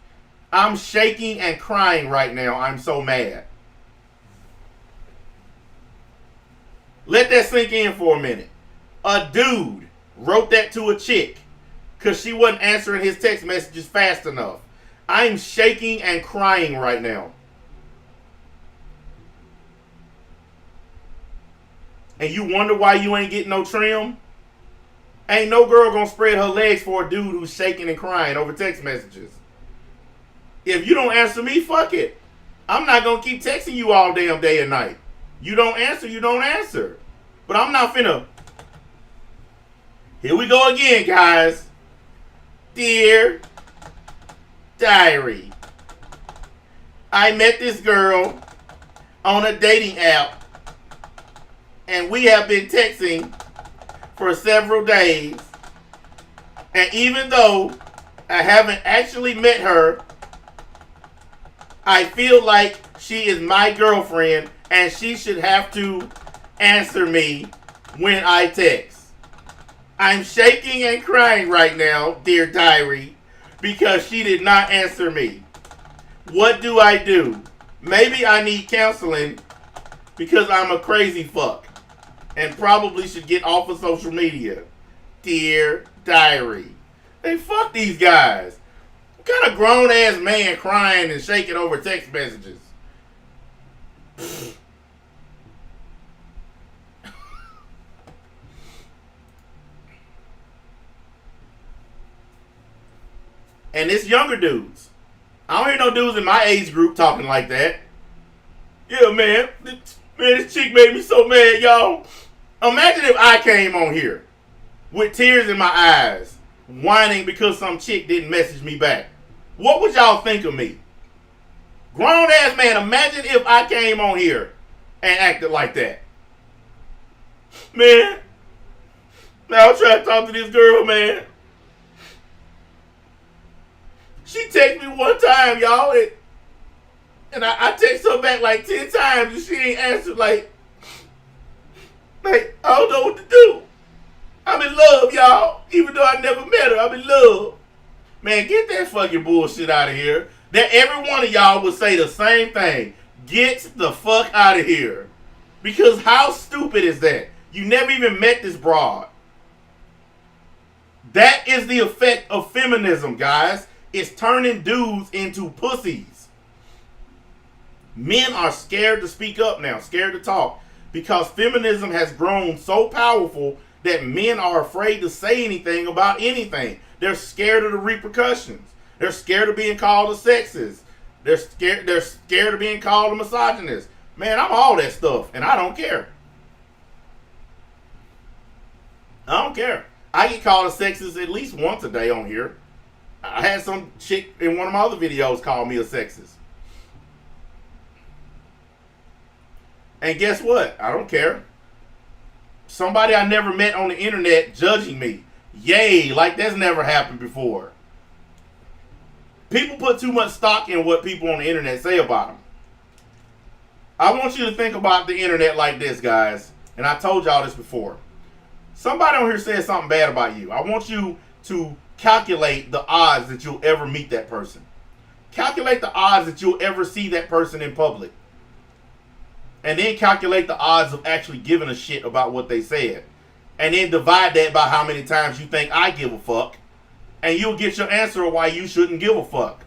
I'm shaking and crying right now. I'm so mad. Let that sink in for a minute. A dude wrote that to a chick because she wasn't answering his text messages fast enough. I'm shaking and crying right now. And you wonder why you ain't getting no trim? Ain't no girl gonna spread her legs for a dude who's shaking and crying over text messages. If you don't answer me, fuck it. I'm not gonna keep texting you all damn day and night. You don't answer, you don't answer. But I'm not finna. Here we go again, guys. Dear Diary, I met this girl on a dating app, and we have been texting for several days. And even though I haven't actually met her, I feel like she is my girlfriend and she should have to answer me when I text. I'm shaking and crying right now, dear diary, because she did not answer me. What do I do? Maybe I need counseling because I'm a crazy fuck and probably should get off of social media. Dear diary. Hey, fuck these guys. What kind of grown ass man crying and shaking over text messages? And it's younger dudes. I don't hear no dudes in my age group talking like that. Yeah, man. This chick made me so mad, y'all. Imagine if I came on here with tears in my eyes, whining because some chick didn't message me back. What would y'all think of me? Grown ass man, imagine if I came on here and acted like that. Man, now I'm trying to talk to this girl, man. She texted me one time, y'all, And I text her back like 10 times and she ain't answered. Like, I don't know what to do. I'm in love, y'all. Even though I never met her, I'm in love. Man, get that fucking bullshit out of here. That every one of y'all would say the same thing. Get the fuck out of here. Because how stupid is that? You never even met this broad. That is the effect of feminism, guys. It's turning dudes into pussies. Men are scared to speak up now, scared to talk, because feminism has grown so powerful that men are afraid to say anything about anything. They're scared of the repercussions. They're scared of being called a sexist. They're scared of being called a misogynist. Man, I'm all that stuff, and I don't care. I don't care. I get called a sexist at least once a day on here. I had some chick in one of my other videos call me a sexist. And guess what? I don't care. Somebody I never met on the internet judging me. Yay, like that's never happened before. People put too much stock in what people on the internet say about them. I want you to think about the internet like this, guys. And I told y'all this before. Somebody on here says something bad about you. I want you to calculate the odds that you'll ever meet that person. Calculate the odds that you'll ever see that person in public. And then calculate the odds of actually giving a shit about what they said. And then divide that by how many times you think I give a fuck. And you'll get your answer of why you shouldn't give a fuck.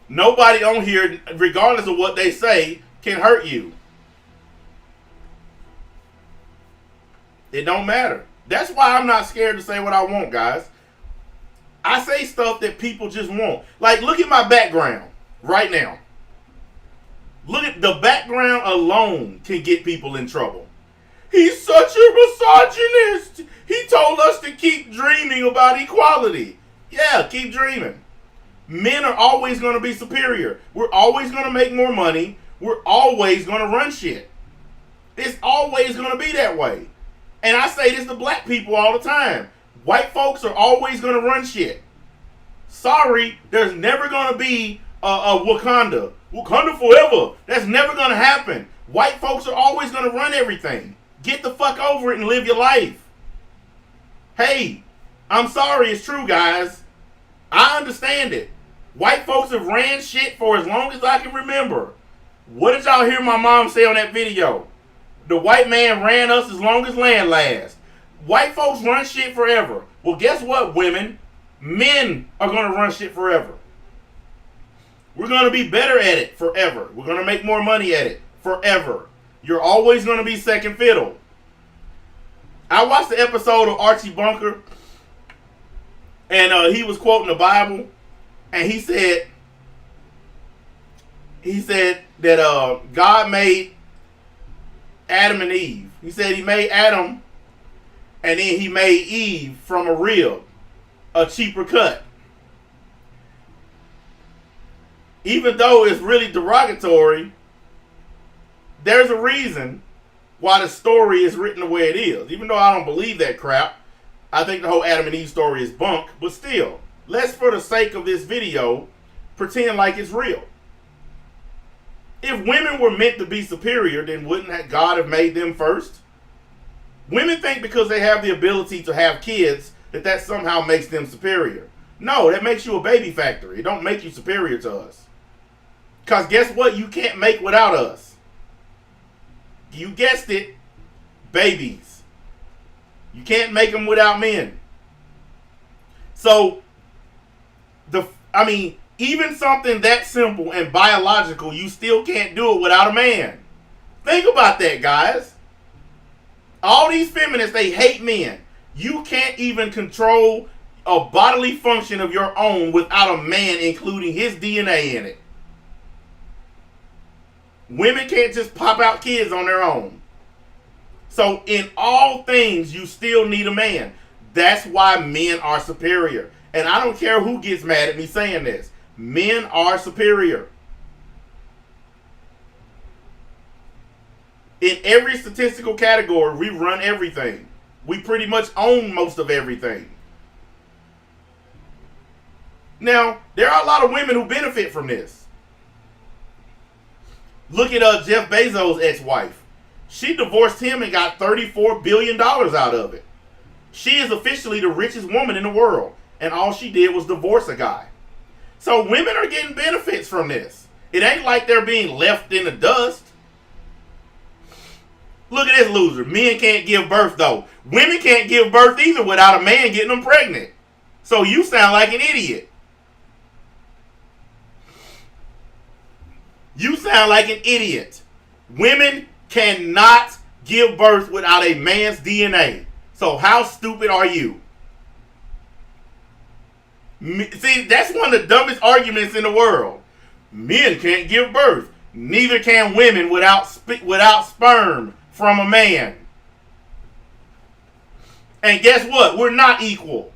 Nobody on here, regardless of what they say, can hurt you. It don't matter. That's why I'm not scared to say what I want, guys. I say stuff that people just want. Like, look at my background right now. Look at the background alone can get people in trouble. He's such a misogynist. He told us to keep dreaming about equality. Yeah, keep dreaming. Men are always going to be superior. We're always going to make more money. We're always going to run shit. It's always going to be that way. And I say this to black people all the time. White folks are always going to run shit. Sorry, there's never going to be a Wakanda. Wakanda forever. That's never going to happen. White folks are always going to run everything. Get the fuck over it and live your life. Hey, I'm sorry, it's true, guys. I understand it. White folks have ran shit for as long as I can remember. What did y'all hear my mom say on that video? The white man ran us as long as land lasts. White folks run shit forever. Well, guess what, women? Men are going to run shit forever. We're going to be better at it forever. We're going to make more money at it forever. You're always going to be second fiddle. I watched the episode of Archie Bunker, and he was quoting the Bible, and he said that God made Adam and Eve. He said he made Adam, and then he made Eve from a rib, a cheaper cut. Even though it's really derogatory, there's a reason why the story is written the way it is. Even though I don't believe that crap, I think the whole Adam and Eve story is bunk, but still, let's, for the sake of this video, pretend like it's real. If women were meant to be superior, then wouldn't God have made them first? Women think because they have the ability to have kids that somehow makes them superior. No, that makes you a baby factory. It don't make you superior to us. Because guess what? You can't make without us. You guessed it, babies. You can't make them without men. So, even something that simple and biological, you still can't do it without a man. Think about that, guys. All these feminists, they hate men. You can't even control a bodily function of your own without a man including his DNA in it. Women can't just pop out kids on their own. So in all things, you still need a man. That's why men are superior. And I don't care who gets mad at me saying this. Men are superior. In every statistical category, we run everything. We pretty much own most of everything. Now, there are a lot of women who benefit from this. Look at Jeff Bezos' ex-wife. She divorced him and got $34 billion out of it. She is officially the richest woman in the world, and all she did was divorce a guy. So women are getting benefits from this. It ain't like they're being left in the dust. Look at this loser. Men can't give birth, though. Women can't give birth either without a man getting them pregnant. So you sound like an idiot. You sound like an idiot. Women cannot give birth without a man's DNA. So how stupid are you? See, that's one of the dumbest arguments in the world. Men can't give birth. Neither can women without sperm from a man. And guess what? We're not equal.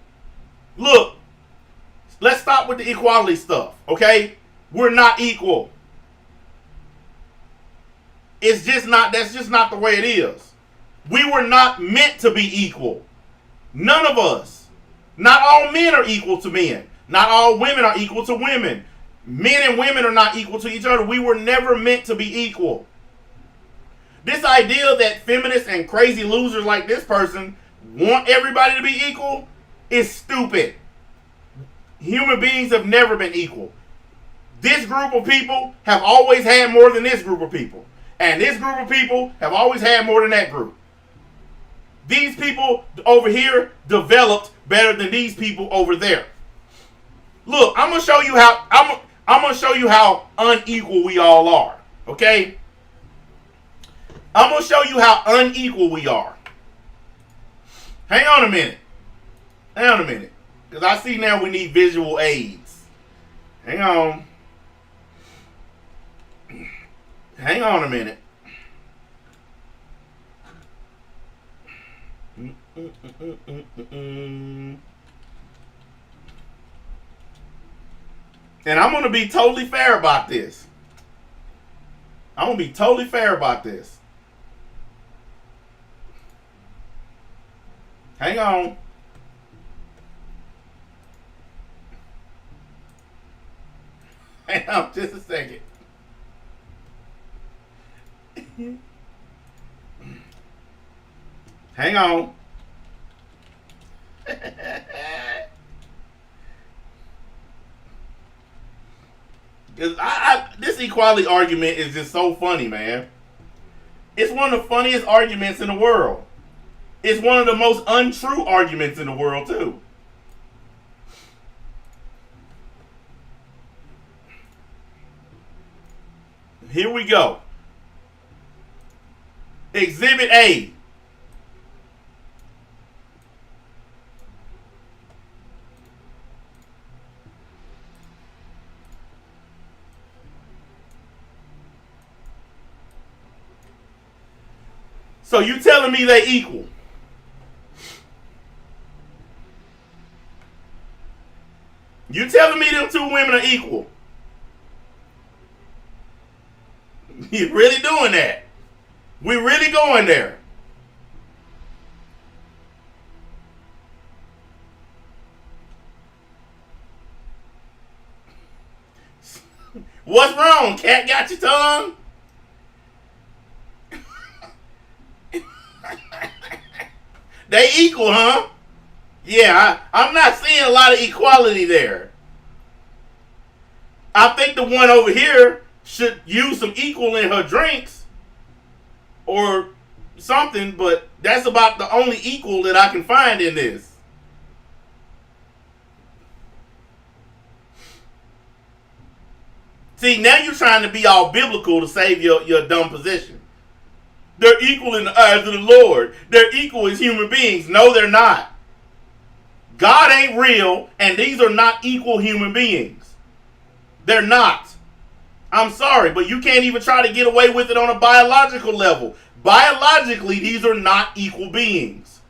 Look, let's stop with the equality stuff, okay? We're not equal. It's just not, that's just not the way it is. We were not meant to be equal. None of us. Not all men are equal to men. Not all women are equal to women. Men and women are not equal to each other. We were never meant to be equal. This idea that feminists and crazy losers like this person want everybody to be equal is stupid. Human beings have never been equal. This group of people have always had more than this group of people. And this group of people have always had more than that group. These people over here developed better than these people over there. Look, I'm gonna show you how I'm gonna show you how unequal we all are. Okay? I'm gonna show you how unequal we are. Hang on a minute. Hang on a minute. Because I see now we need visual aids. Hang on. Hang on a minute. And I'm going to be totally fair about this. I'm going to be totally fair about this. Hang on. Hang on just a second. Hang on. This equality argument is just so funny, man. It's one of the funniest arguments in the world. It's one of the most untrue arguments in the world, too. Here we go. Exhibit A. So you telling me they equal? You telling me them two women are equal? You really doing that? We really going there? What's wrong? Cat got your tongue? They equal, huh? Yeah, I'm not seeing a lot of equality there. I think the one over here should use some equal in her drinks or something, but that's about the only equal that I can find in this. See, now you're trying to be all biblical to save your dumb position. They're equal in the eyes of the Lord. They're equal as human beings. No, they're not. God ain't real, and these are not equal human beings. They're not. I'm sorry, but you can't even try to get away with it on a biological level. Biologically, these are not equal beings.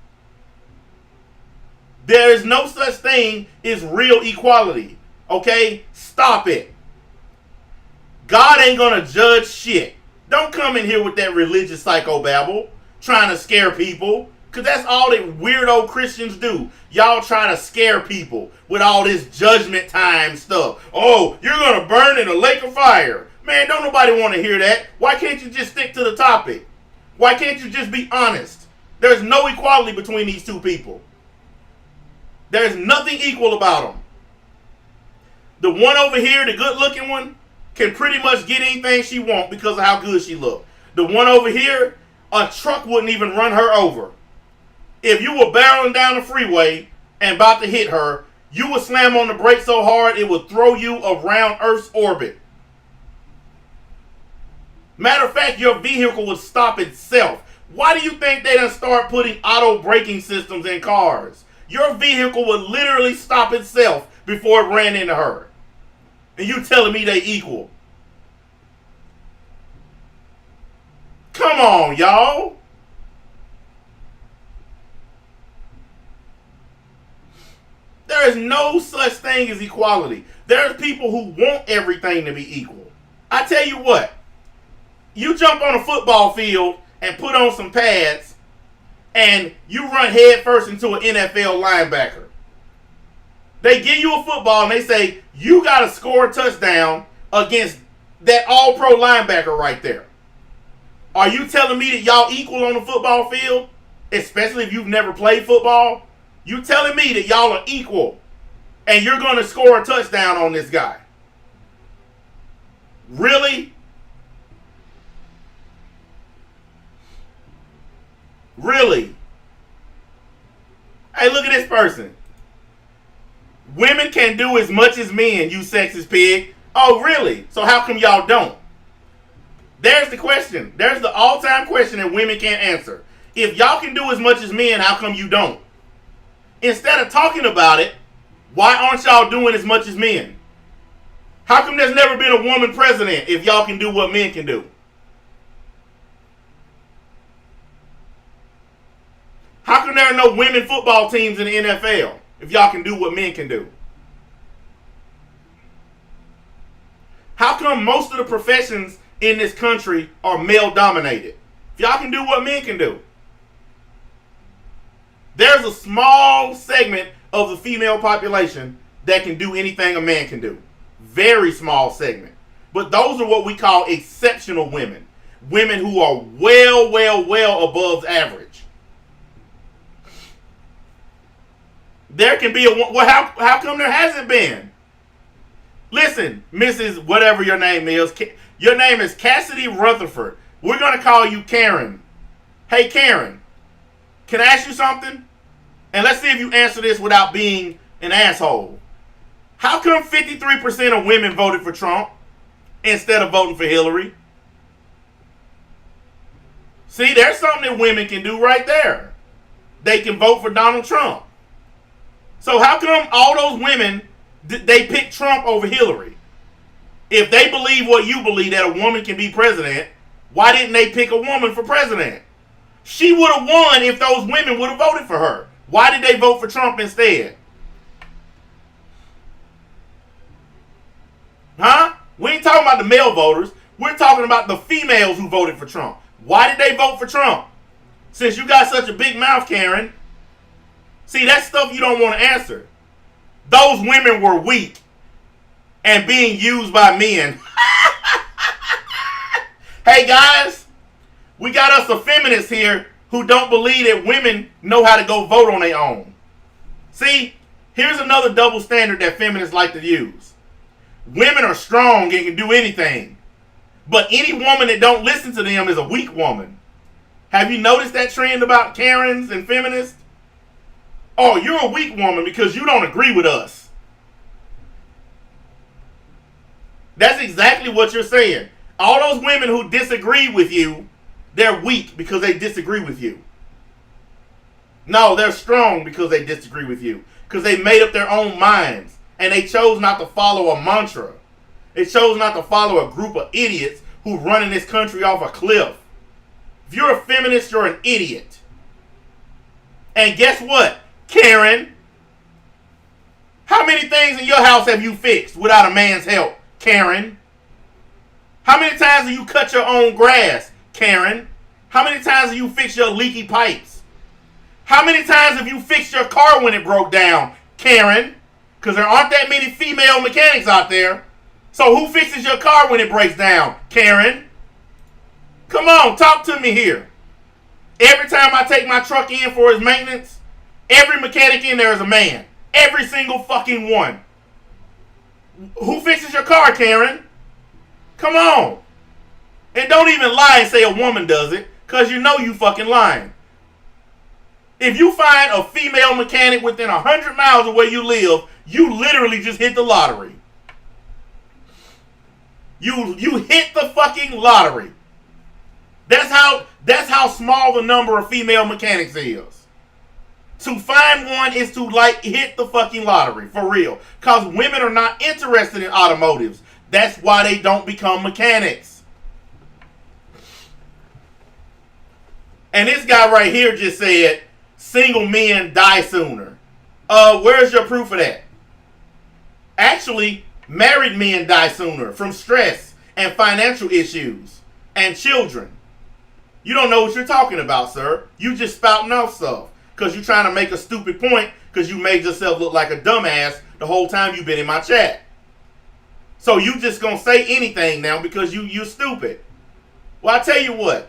There is no such thing as real equality. Okay? Stop it. God ain't gonna judge shit. Don't come in here with that religious psychobabble trying to scare people. Because that's all that weirdo Christians do. Y'all trying to scare people with all this judgment time stuff. Oh, you're going to burn in a lake of fire. Man, don't nobody want to hear that. Why can't you just stick to the topic? Why can't you just be honest? There's no equality between these two people. There's nothing equal about them. The one over here, the good looking one, can pretty much get anything she wants because of how good she looks. The one over here, a truck wouldn't even run her over. If you were barreling down the freeway and about to hit her, you would slam on the brakes so hard it would throw you around Earth's orbit. Matter of fact, your vehicle would stop itself. Why do you think they done start putting auto braking systems in cars? Your vehicle would literally stop itself before it ran into her. And you telling me they equal? Come on, y'all. There is no such thing as equality. There's people who want everything to be equal. I tell you what, you jump on a football field and put on some pads and you run head first into an NFL linebacker. They give you a football and they say, you got to score a touchdown against that all-pro linebacker right there. Are you telling me that y'all equal on the football field? Especially if you've never played football? You telling me that y'all are equal and you're going to score a touchdown on this guy? Really? Really? Hey, look at this person. Women can do as much as men, you sexist pig. Oh, really? So how come y'all don't? There's the question. There's the all-time question that women can't answer. If y'all can do as much as men, how come you don't? Instead of talking about it, why aren't y'all doing as much as men? How come there's never been a woman president if y'all can do what men can do? How come there are no women football teams in the NFL if y'all can do what men can do? How come most of the professions in this country are male dominated? If y'all can do what men can do. There's a small segment of the female population that can do anything a man can do. Very small segment. But those are what we call exceptional women. Women who are well above average. There can be how come there hasn't been? Listen, Mrs. whatever your name is. Your name is Cassidy Rutherford. We're going to call you Karen. Hey, Karen, can I ask you something? And let's see if you answer this without being an asshole. How come 53% of women voted for Trump instead of voting for Hillary? See, there's something that women can do right there. They can vote for Donald Trump. So how come all those women, they pick Trump over Hillary? If they believe what you believe, that a woman can be president, why didn't they pick a woman for president? She would have won if those women would have voted for her. Why did they vote for Trump instead? Huh? We ain't talking about the male voters. We're talking about the females who voted for Trump. Why did they vote for Trump? Since you got such a big mouth, Karen. See, that's stuff you don't want to answer. Those women were weak and being used by men. Hey, guys, we got us a feminist here who don't believe that women know how to go vote on their own. See, here's another double standard that feminists like to use. Women are strong and can do anything. But any woman that don't listen to them is a weak woman. Have you noticed that trend about Karens and feminists? Oh, you're a weak woman because you don't agree with us. That's exactly what you're saying. All those women who disagree with you, they're weak because they disagree with you. No, they're strong because they disagree with you. Because they made up their own minds. And they chose not to follow a mantra. They chose not to follow a group of idiots who running this country off a cliff. If you're a feminist, you're an idiot. And guess what, Karen? How many things in your house have you fixed without a man's help, Karen? How many times have you cut your own grass, Karen? How many times have you fixed your leaky pipes? How many times have you fixed your car when it broke down, Karen? Because there aren't that many female mechanics out there. So who fixes your car when it breaks down, Karen? Come on, talk to me here. Every time I take my truck in for its maintenance, every mechanic in there is a man. Every single fucking one. Who fixes your car, Karen? Come on. And don't even lie and say a woman does it, because you know you fucking lying. If you find a female mechanic within 100 miles of where you live, you literally just hit the lottery. You hit the fucking lottery. That's how small the number of female mechanics is. To find one is to hit the fucking lottery, for real. Because women are not interested in automotives. That's why they don't become mechanics. And this guy right here just said, single men die sooner. Where's your proof of that? Actually, married men die sooner from stress and financial issues and children. You don't know what you're talking about, sir. You just spouting off stuff because you're trying to make a stupid point because you made yourself look like a dumbass the whole time you've been in my chat. So you just gonna say anything now because you're stupid. Well, I tell you what.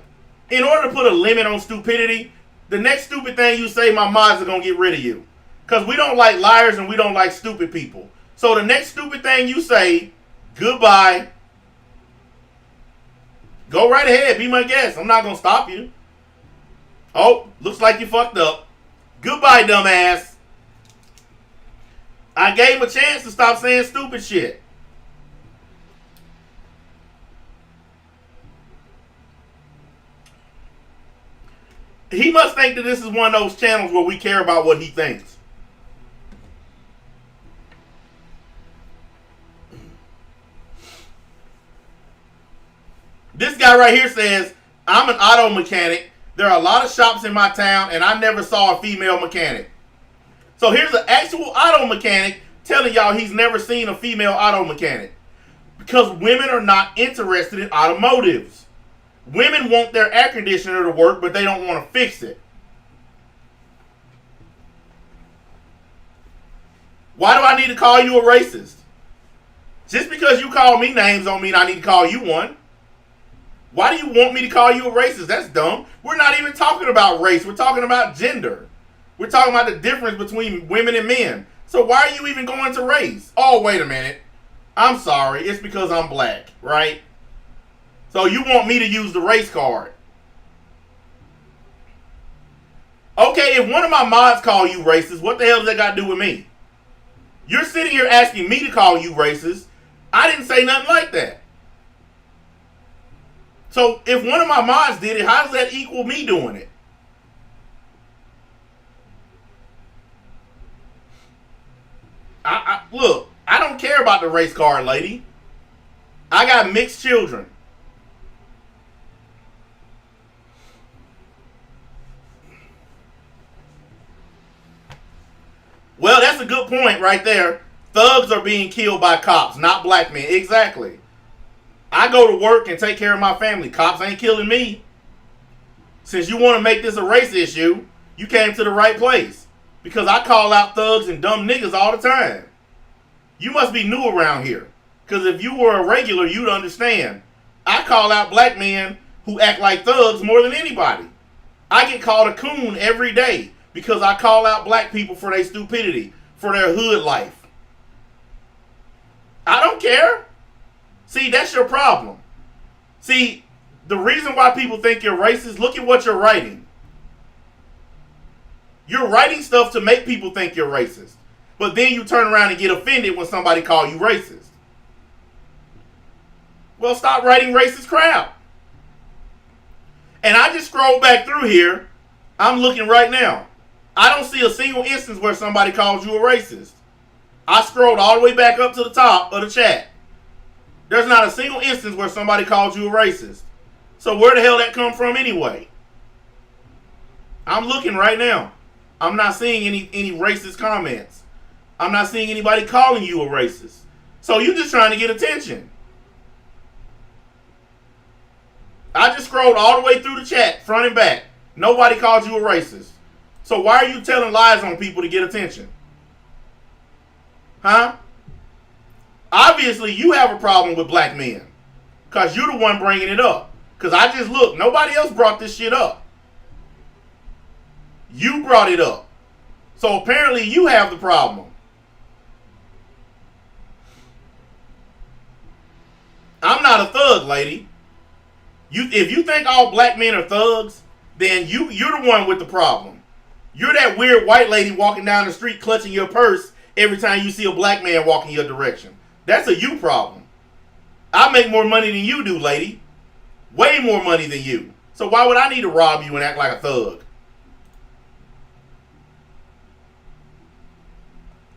In order to put a limit on stupidity, the next stupid thing you say, my mods are gonna get rid of you. Because we don't like liars and we don't like stupid people. So the next stupid thing you say, goodbye. Go right ahead, be my guest. I'm not gonna stop you. Oh, looks like you fucked up. Goodbye, dumbass. I gave him a chance to stop saying stupid shit. He must think that this is one of those channels where we care about what he thinks. This guy right here says, I'm an auto mechanic. There are a lot of shops in my town and I never saw a female mechanic. So here's an actual auto mechanic telling y'all he's never seen a female auto mechanic. Because women are not interested in automotives. Women want their air conditioner to work, but they don't want to fix it. Why do I need to call you a racist? Just because you call me names don't mean I need to call you one. Why do you want me to call you a racist? That's dumb. We're not even talking about race. We're talking about gender. We're talking about the difference between women and men. So why are you even going to race? Oh, wait a minute. I'm sorry. It's because I'm black, right? So you want me to use the race card. Okay, if one of my mods call you racist, what the hell does that got to do with me? You're sitting here asking me to call you racist. I didn't say nothing like that. So if one of my mods did it, how does that equal me doing it? Look, I don't care about the race card, lady. I got mixed children. Well, that's a good point right there. Thugs are being killed by cops, not black men. Exactly. I go to work and take care of my family. Cops ain't killing me. Since you want to make this a race issue, you came to the right place. Because I call out thugs and dumb niggas all the time. You must be new around here. Because if you were a regular, you'd understand. I call out black men who act like thugs more than anybody. I get called a coon every day because I call out black people for their stupidity, for their hood life. I don't care. See, that's your problem. See, the reason why people think you're racist, look at what you're writing. You're writing stuff to make people think you're racist. But then you turn around and get offended when somebody calls you racist. Well, stop writing racist crap. And I just scrolled back through here. I'm looking right now. I don't see a single instance where somebody calls you a racist. I scrolled all the way back up to the top of the chat. There's not a single instance where somebody called you a racist. So where the hell that come from anyway? I'm looking right now. I'm not seeing any racist comments. I'm not seeing anybody calling you a racist. So you're just trying to get attention. I just scrolled all the way through the chat, front and back. Nobody called you a racist. So why are you telling lies on people to get attention? Huh? Obviously, you have a problem with black men. Because you're the one bringing it up. Because I just looked. Nobody else brought this shit up. You brought it up. So apparently you have the problem. I'm not a thug, lady. If you think all black men are thugs, then you're the one with the problem. You're that weird white lady walking down the street clutching your purse every time you see a black man walking your direction. That's a you problem. I make more money than you do, lady. Way more money than you. So why would I need to rob you and act like a thug?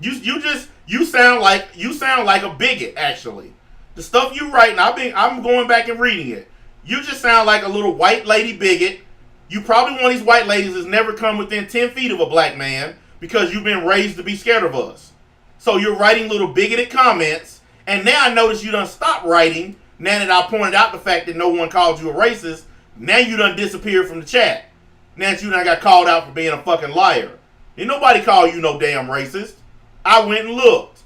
You sound like a bigot, actually. The stuff you write, and I'm going back and reading it. You just sound like a little white lady bigot. You probably one of these white ladies that's never come within 10 feet of a black man because you've been raised to be scared of us. So you're writing little bigoted comments, and now I notice you done stopped writing. Now that I pointed out the fact that no one called you a racist, now you done disappeared from the chat. Now that you done got called out for being a fucking liar. Didn't nobody call you no damn racist. I went and looked.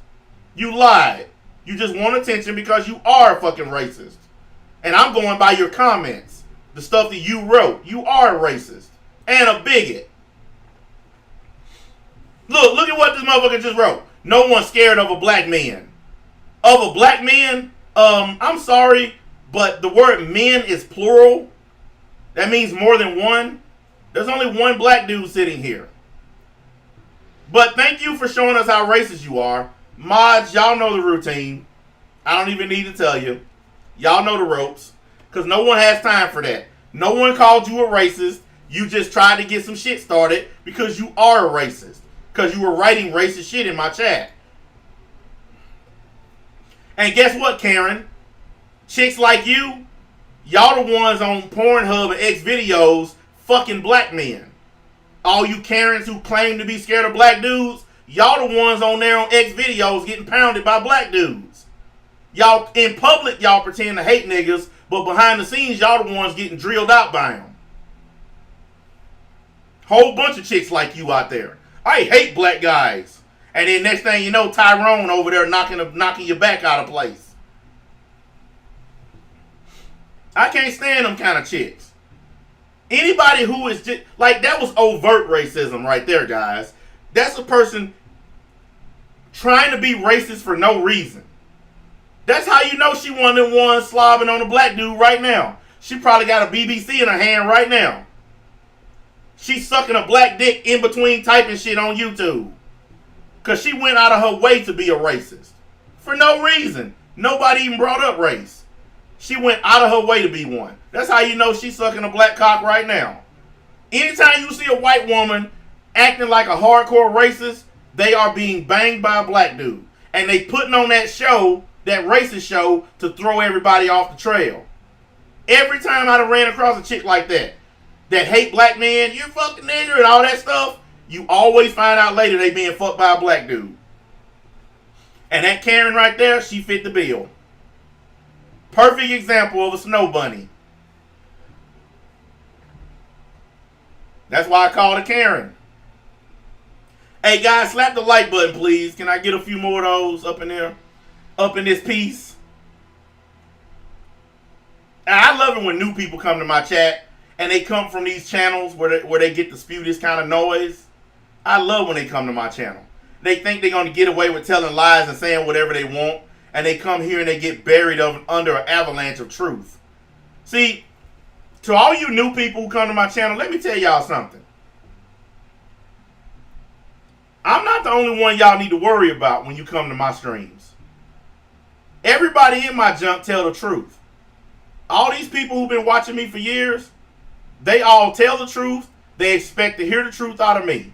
You lied. You just want attention because you are a fucking racist. And I'm going by your comments. The stuff that you wrote. You are a racist. And a bigot. Look at what this motherfucker just wrote. No one's scared of a black man. Of a black man? I'm sorry, but the word men is plural. That means more than one. There's only one black dude sitting here. But thank you for showing us how racist you are. Mods, y'all know the routine. I don't even need to tell you. Y'all know the ropes. Because no one has time for that. No one called you a racist. You just tried to get some shit started because you are a racist. Because you were writing racist shit in my chat. And guess what, Karen? Chicks like you, y'all the ones on Pornhub and X videos fucking black men. All you Karens who claim to be scared of black dudes, y'all the ones on there on X videos getting pounded by black dudes. Y'all, in public, y'all pretend to hate niggas, but behind the scenes, y'all the ones getting drilled out by them. Whole bunch of chicks like you out there. I hate black guys. And then next thing you know, Tyrone over there knocking your back out of place. I can't stand them kind of chicks. Anybody who is just, like, that was overt racism right there, guys. That's a person trying to be racist for no reason. That's how you know she one of them ones slobbing on a black dude right now. She probably got a BBC in her hand right now. She's sucking a black dick in between typing shit on YouTube. Because she went out of her way to be a racist. For no reason. Nobody even brought up race. She went out of her way to be one. That's how you know she's sucking a black cock right now. Anytime you see a white woman acting like a hardcore racist, they are being banged by a black dude. And they putting on that show, that racist show, to throw everybody off the trail. Every time I done ran across a chick like that hate black men, you're fucking nigger and all that stuff, you always find out later they being fucked by a black dude. And that Karen right there, she fit the bill. Perfect example of a snow bunny. That's why I called her Karen. Hey guys, slap the like button please. Can I get a few more of those up in there? Up in this piece? And I love it when new people come to my chat and they come from these channels where they get to spew this kind of noise. I love when they come to my channel. They think they're going to get away with telling lies and saying whatever they want. And they come here and they get buried under an avalanche of truth. See, to all you new people who come to my channel, let me tell y'all something. I'm not the only one y'all need to worry about when you come to my streams. Everybody in my junk tell the truth. All these people who've been watching me for years, they all tell the truth. They expect to hear the truth out of me.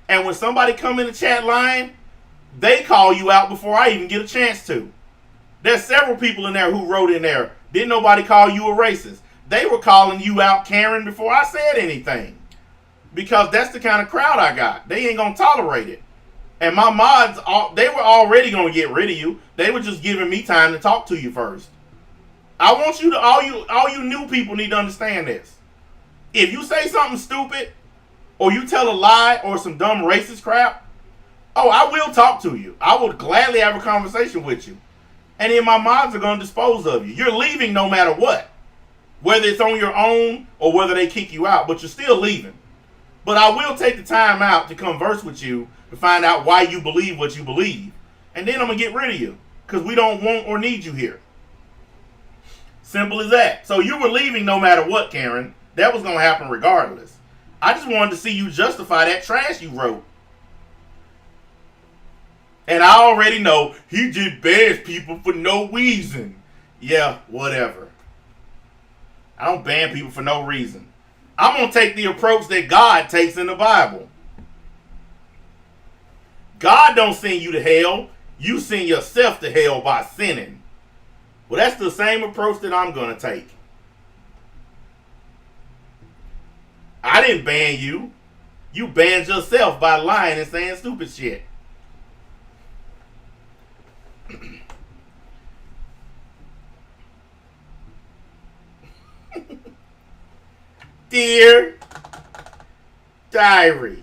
And when somebody come in the chat line, they call you out before I even get a chance to. There's several people in there who wrote in there, didn't nobody call you a racist? They were calling you out, Karen, before I said anything. Because that's the kind of crowd I got. They ain't going to tolerate it. And my mods, they were already going to get rid of you. They were just giving me time to talk to you first. I want you to all you new people need to understand this. If you say something stupid, or you tell a lie or some dumb racist crap, oh, I will talk to you. I will gladly have a conversation with you. And then my mods are going to dispose of you. You're leaving no matter what. Whether it's on your own or whether they kick you out, but you're still leaving. But I will take the time out to converse with you to find out why you believe what you believe. And then I'm going to get rid of you because we don't want or need you here. Simple as that. So you were leaving no matter what, Karen. That was going to happen regardless. I just wanted to see you justify that trash you wrote. And I already know he just bans people for no reason. Yeah, whatever. I don't ban people for no reason. I'm going to take the approach that God takes in the Bible. God don't send you to hell. You send yourself to hell by sinning. Well, that's the same approach that I'm going to take. I didn't ban you. You banned yourself by lying and saying stupid shit. Dear Diary,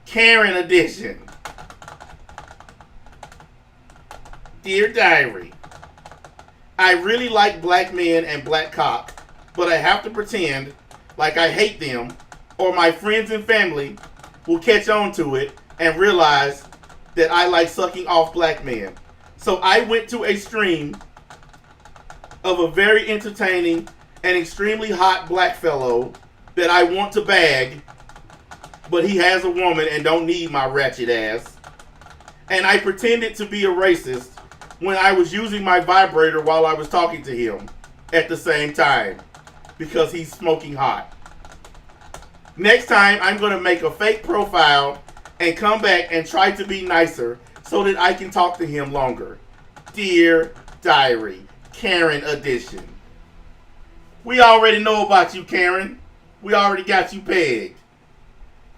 Karen edition. Dear Diary, I really like black men and black cock, but I have to pretend like I hate them or my friends and family will catch on to it and realize that I like sucking off black men. So I went to a stream of a very entertaining and extremely hot black fellow that I want to bag, but he has a woman and don't need my ratchet ass. And I pretended to be a racist when I was using my vibrator while I was talking to him at the same time because he's smoking hot. Next time, I'm going to make a fake profile and come back and try to be nicer so that I can talk to him longer. Dear Diary, Karen edition. We already know about you, Karen. We already got you pegged.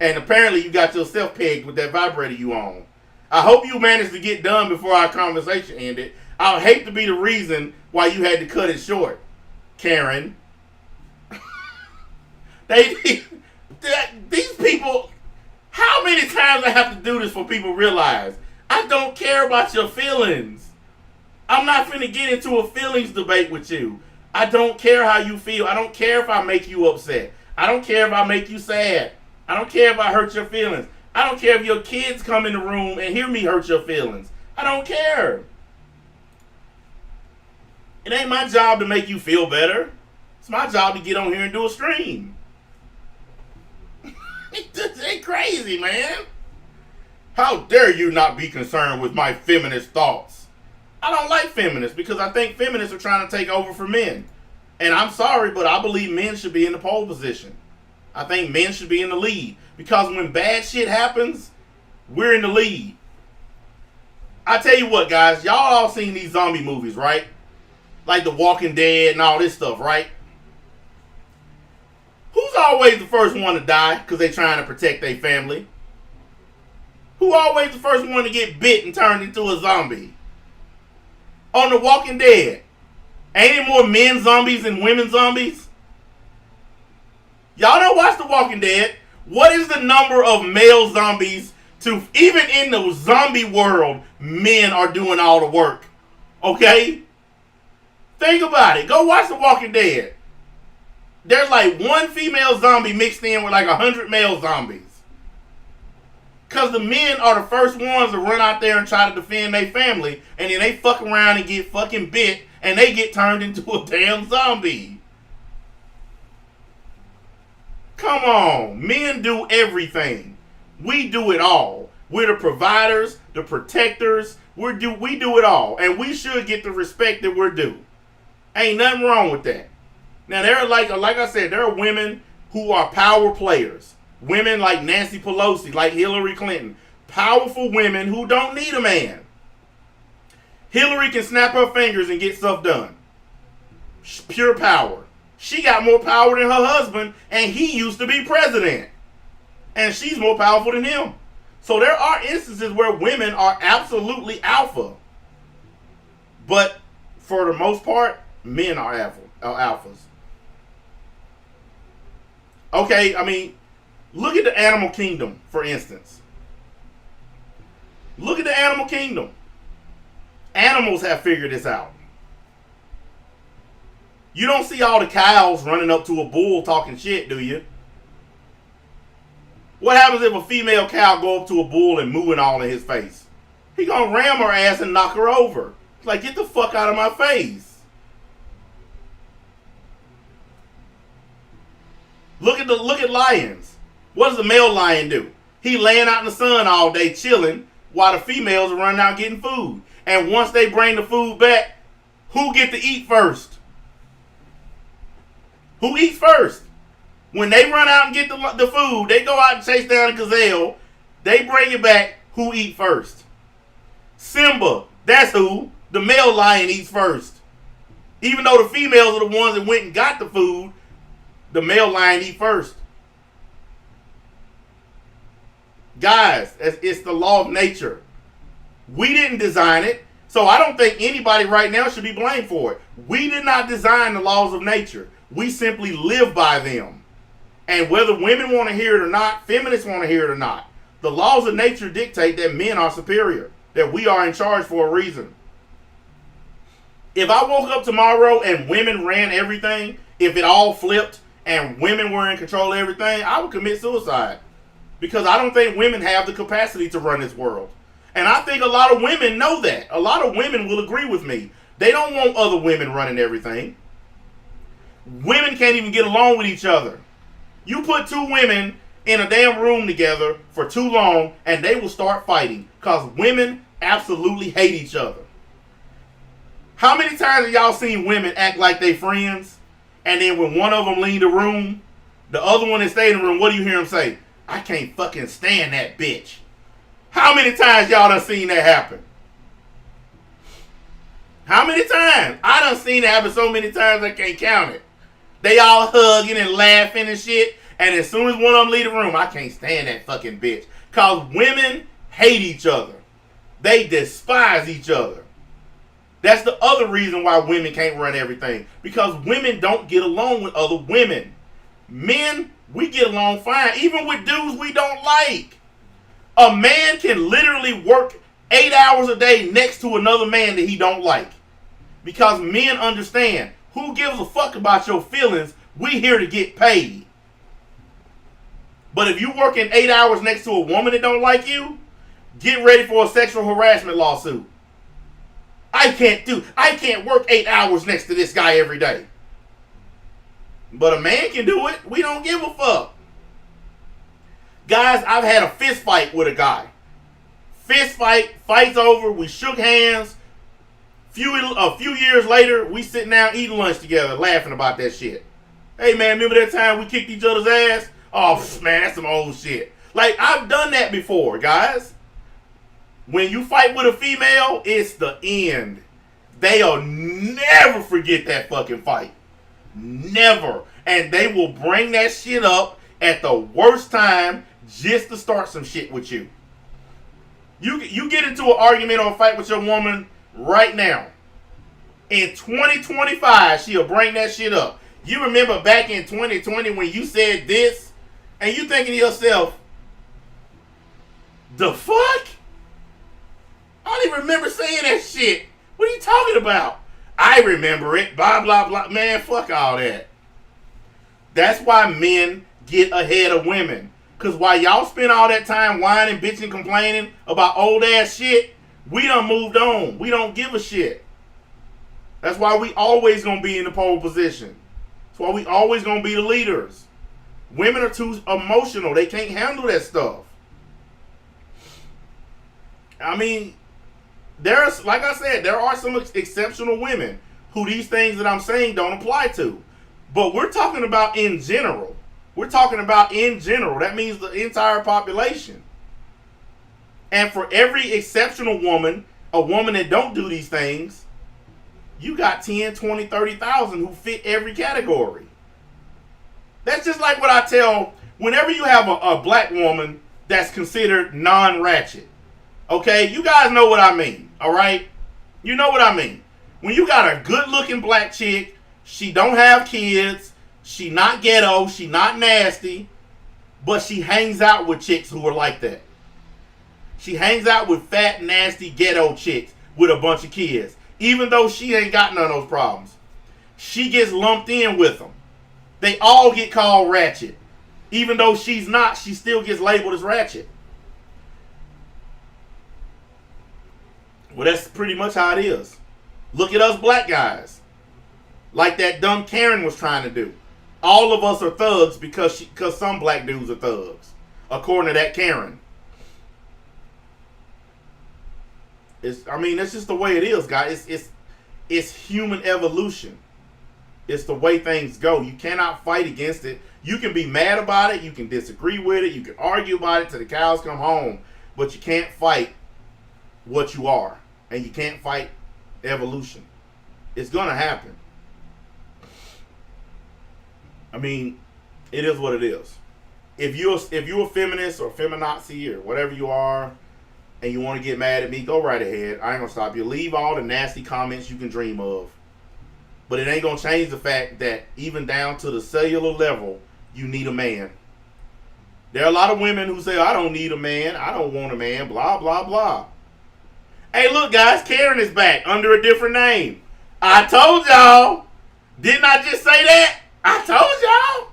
And apparently you got yourself pegged with that vibrator you own. I hope you managed to get done before our conversation ended. I would hate to be the reason why you had to cut it short, Karen. These people, how many times I have to do this for people to realize I don't care about your feelings. I'm not finna get into a feelings debate with you. I don't care how you feel. I don't care if I make you upset. I don't care if I make you sad. I don't care if I hurt your feelings. I don't care if your kids come in the room and hear me hurt your feelings. I don't care. It ain't my job to make you feel better. It's my job to get on here and do a stream. It ain't crazy, man. How dare you not be concerned with my feminist thoughts? I don't like feminists because I think feminists are trying to take over for men. And I'm sorry, but I believe men should be in the pole position. I think men should be in the lead. Because when bad shit happens, we're in the lead. I tell you what, guys. Y'all all seen these zombie movies, right? Like The Walking Dead and all this stuff, right? Who's always the first one to die because they're trying to protect their family? Who always the first one to get bit and turned into a zombie? On The Walking Dead, ain't it more men zombies than women zombies? Y'all don't watch The Walking Dead. What is the number of male zombies to, even in the zombie world, men are doing all the work? Okay? Think about it. Go watch The Walking Dead. There's like one female zombie mixed in with like 100 male zombies. Because the men are the first ones to run out there and try to defend their family. And then they fuck around and get fucking bit. And they get turned into a damn zombie. Come on. Men do everything. We do it all. We're the providers, the protectors. We do it all. And we should get the respect that we're due. Ain't nothing wrong with that. Now, there are like I said, there are women who are power players. Women like Nancy Pelosi, like Hillary Clinton. Powerful women who don't need a man. Hillary can snap her fingers and get stuff done. Pure power. She got more power than her husband, and he used to be president. And she's more powerful than him. So there are instances where women are absolutely alpha. But for the most part, Men are alphas. Okay, I mean, look at the animal kingdom, for instance. Look at the animal kingdom. Animals have figured this out. You don't see all the cows running up to a bull talking shit, do you? What happens if a female cow go up to a bull and mooing all in his face? He gonna ram her ass and knock her over. It's like, get the fuck out of my face. Look at lions. What does the male lion do? He laying out in the sun all day chilling while the females are running out getting food. And once they bring the food back, who get to eat first? Who eats first? When they run out and get the food, they go out and chase down a gazelle. They bring it back. Who eat first? Simba. That's who. The male lion eats first. Even though the females are the ones that went and got the food, the male lion eat first. Guys, it's the law of nature. We didn't design it, so I don't think anybody right now should be blamed for it. We did not design the laws of nature. We simply live by them. And whether women want to hear it or not, feminists want to hear it or not, the laws of nature dictate that men are superior, that we are in charge for a reason. If I woke up tomorrow and women ran everything, if it all flipped and women were in control of everything, I would commit suicide. Because I don't think women have the capacity to run this world. And I think a lot of women know that. A lot of women will agree with me. They don't want other women running everything. Women can't even get along with each other. You put two women in a damn room together for too long and they will start fighting. Because women absolutely hate each other. How many times have y'all seen women act like they friends? And then when one of them leave the room, the other one that stayed in the room, what do you hear them say? I can't fucking stand that bitch. How many times y'all done seen that happen? How many times? I done seen it happen so many times I can't count it. They all hugging and laughing and shit. And as soon as one of them leave the room, I can't stand that fucking bitch. Because women hate each other. They despise each other. That's the other reason why women can't run everything. Because women don't get along with other women. Men, we get along fine. Even with dudes we don't like. A man can literally work 8 hours a day next to another man that he don't like. Because men understand, who gives a fuck about your feelings? We here to get paid. But if you working 8 hours next to a woman that don't like you, get ready for a sexual harassment lawsuit. I can't work 8 hours next to this guy every day. But a man can do it. We don't give a fuck. Guys, I've had a fist fight with a guy. Fist fight, fight's over, we shook hands. A few years later, we sitting down eating lunch together, laughing about that shit. Hey man, remember that time we kicked each other's ass? Oh man, that's some old shit. Like, I've done that before, guys. When you fight with a female, it's the end. They'll never forget that fucking fight. Never. And they will bring that shit up at the worst time just to start some shit with you. You get into an argument or a fight with your woman right now. In 2025, she'll bring that shit up. You remember back in 2020 when you said this, and you thinking to yourself, the fuck? I don't even remember saying that shit. What are you talking about? I remember it. Blah, blah, blah. Man, fuck all that. That's why men get ahead of women. Because while y'all spend all that time whining, bitching, complaining about old ass shit, we done moved on. We don't give a shit. That's why we always going to be in the pole position. That's why we always going to be the leaders. Women are too emotional. They can't handle that stuff. I mean, there's, like I said, there are some exceptional women who these things that I'm saying don't apply to. But we're talking about in general. We're talking about in general. That means the entire population. And for every exceptional woman, a woman that don't do these things, you got 10, 20, 30,000 who fit every category. That's just like what I tell, whenever you have a black woman that's considered non-ratchet. Okay, you guys know what I mean, all right? You know what I mean. When you got a good looking black chick, she don't have kids, she not ghetto, she not nasty, but she hangs out with chicks who are like that. She hangs out with fat, nasty, ghetto chicks with a bunch of kids. Even though she ain't got none of those problems. She gets lumped in with them. They all get called ratchet. Even though she's not, she still gets labeled as ratchet. Well, that's pretty much how it is. Look at us black guys. Like that dumb Karen was trying to do. All of us are thugs because some black dudes are thugs. According to that Karen. That's just the way it is, guys. It's human evolution. It's the way things go. You cannot fight against it. You can be mad about it. You can disagree with it. You can argue about it till the cows come home. But you can't fight what you are. And you can't fight evolution. It's going to happen. It is what it is. If you're a feminist or feminazi or whatever you are, and you want to get mad at me, go right ahead. I ain't going to stop you. Leave all the nasty comments you can dream of. But it ain't going to change the fact that even down to the cellular level, you need a man. There are a lot of women who say, I don't need a man. I don't want a man. Blah, blah, blah. Hey, look, guys. Karen is back under a different name. I told y'all. Didn't I just say that? I told y'all.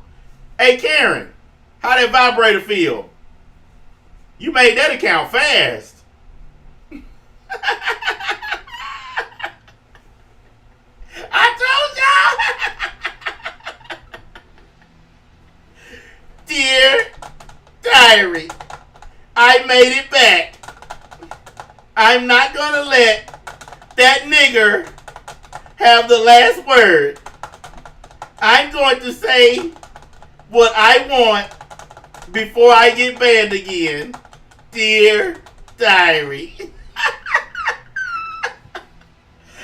Hey, Karen. How that vibrator feel? You made that account fast. I told y'all. Dear diary, I made it back. I'm not gonna let that nigger have the last word. I'm going to say what I want before I get banned again. Dear diary.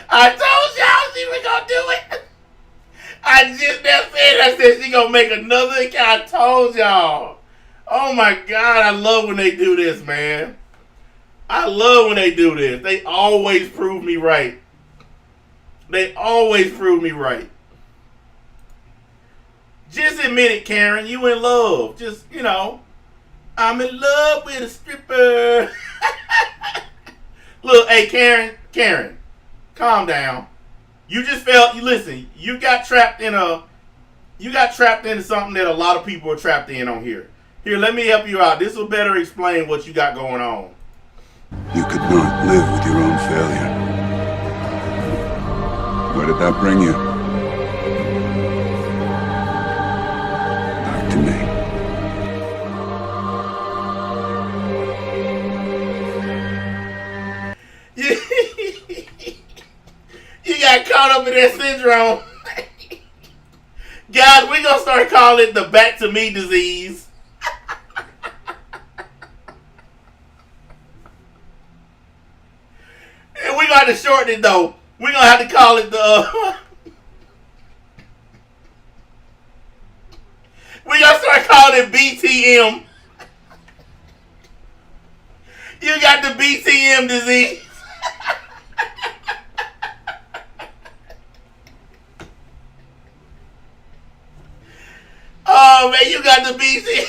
I told y'all she was gonna do it. I just never said. I said she gonna make another account. I told y'all. Oh my God, I love when they do this, man. I love when they do this. They always prove me right. They always prove me right. Just admit it, Karen. You in love. Just, I'm in love with a stripper. Look, hey, Karen, calm down. You just listen, you got trapped into something that a lot of people are trapped in on here. Here, let me help you out. This will better explain what you got going on. You could not live with your own failure. Where did that bring you? Back to me. You got caught up in that syndrome. Guys, we're going to start calling it the back to me disease. And we're going to have to shorten it, though. We're going to have to call it the... we're going to start calling it BTM. You got the BTM disease. Oh, man, you got the BTM.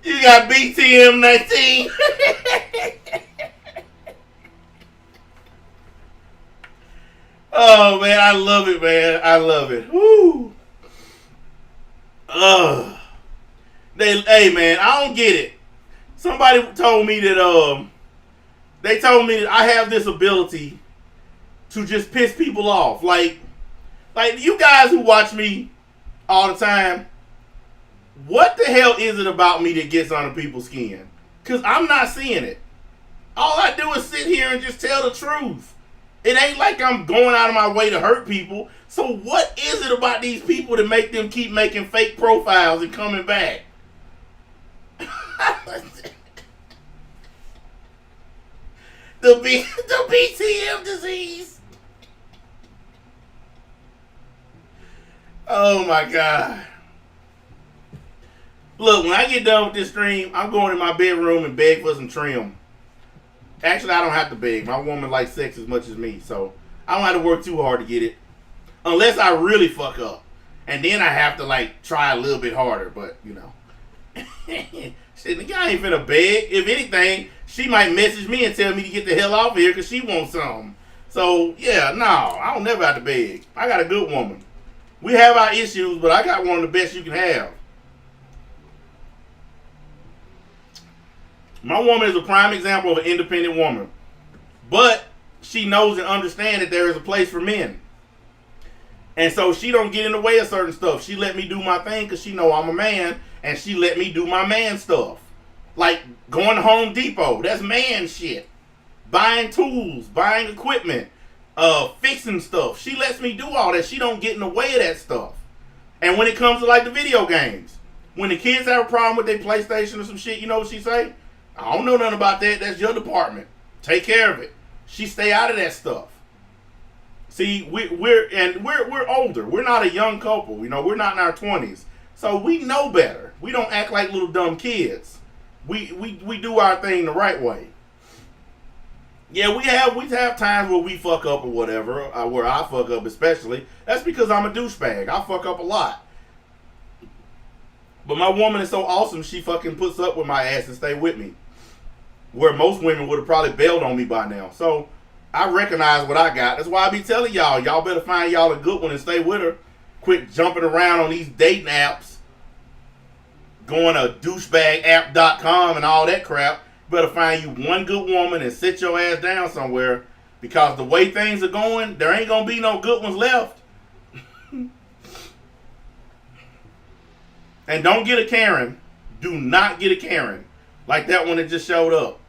You got BTM 19. Oh, man, I love it, man. I love it. Woo. Hey, man, I don't get it. Somebody told me that, they told me that I have this ability to just piss people off. Like you guys who watch me all the time, what the hell is it about me that gets under people's skin? Because I'm not seeing it. All I do is sit here and just tell the truth. It ain't like I'm going out of my way to hurt people. So what is it about these people that make them keep making fake profiles and coming back? The BTM disease. Oh my God. Look, when I get done with this stream, I'm going in my bedroom and beg for some trim. Actually, I don't have to beg. My woman likes sex as much as me, so I don't have to work too hard to get it. Unless I really fuck up. And then I have to, like, try a little bit harder, but, you know. Shit, the guy ain't finna beg. If anything, she might message me and tell me to get the hell off of here because she wants something. So, yeah, no, I don't never have to beg. I got a good woman. We have our issues, but I got one of the best you can have. My woman is a prime example of an independent woman. But she knows and understands that there is a place for men. And so she don't get in the way of certain stuff. She let me do my thing because she know I'm a man, and she let me do my man stuff. Like going to Home Depot, that's man shit. Buying tools, buying equipment, fixing stuff. She lets me do all that. She don't get in the way of that stuff. And when it comes to like the video games, when the kids have a problem with their PlayStation or some shit, you know what she say? I don't know nothing about that. That's your department. Take care of it. She stay out of that stuff. See, we're older. We're not a young couple. You know, we're not in our 20s. So we know better. We don't act like little dumb kids. We do our thing the right way. Yeah, we have times where we fuck up or whatever, where I fuck up especially. That's because I'm a douchebag. I fuck up a lot. But my woman is so awesome, she fucking puts up with my ass and stay with me. Where most women would have probably bailed on me by now. So I recognize what I got. That's why I be telling y'all better find y'all a good one and stay with her. Quit jumping around on these dating apps, going to douchebagapp.com and all that crap. Better find you one good woman and sit your ass down somewhere, because the way things are going, there ain't gonna be no good ones left. And don't get a Karen. Do not get a Karen like that one that just showed up.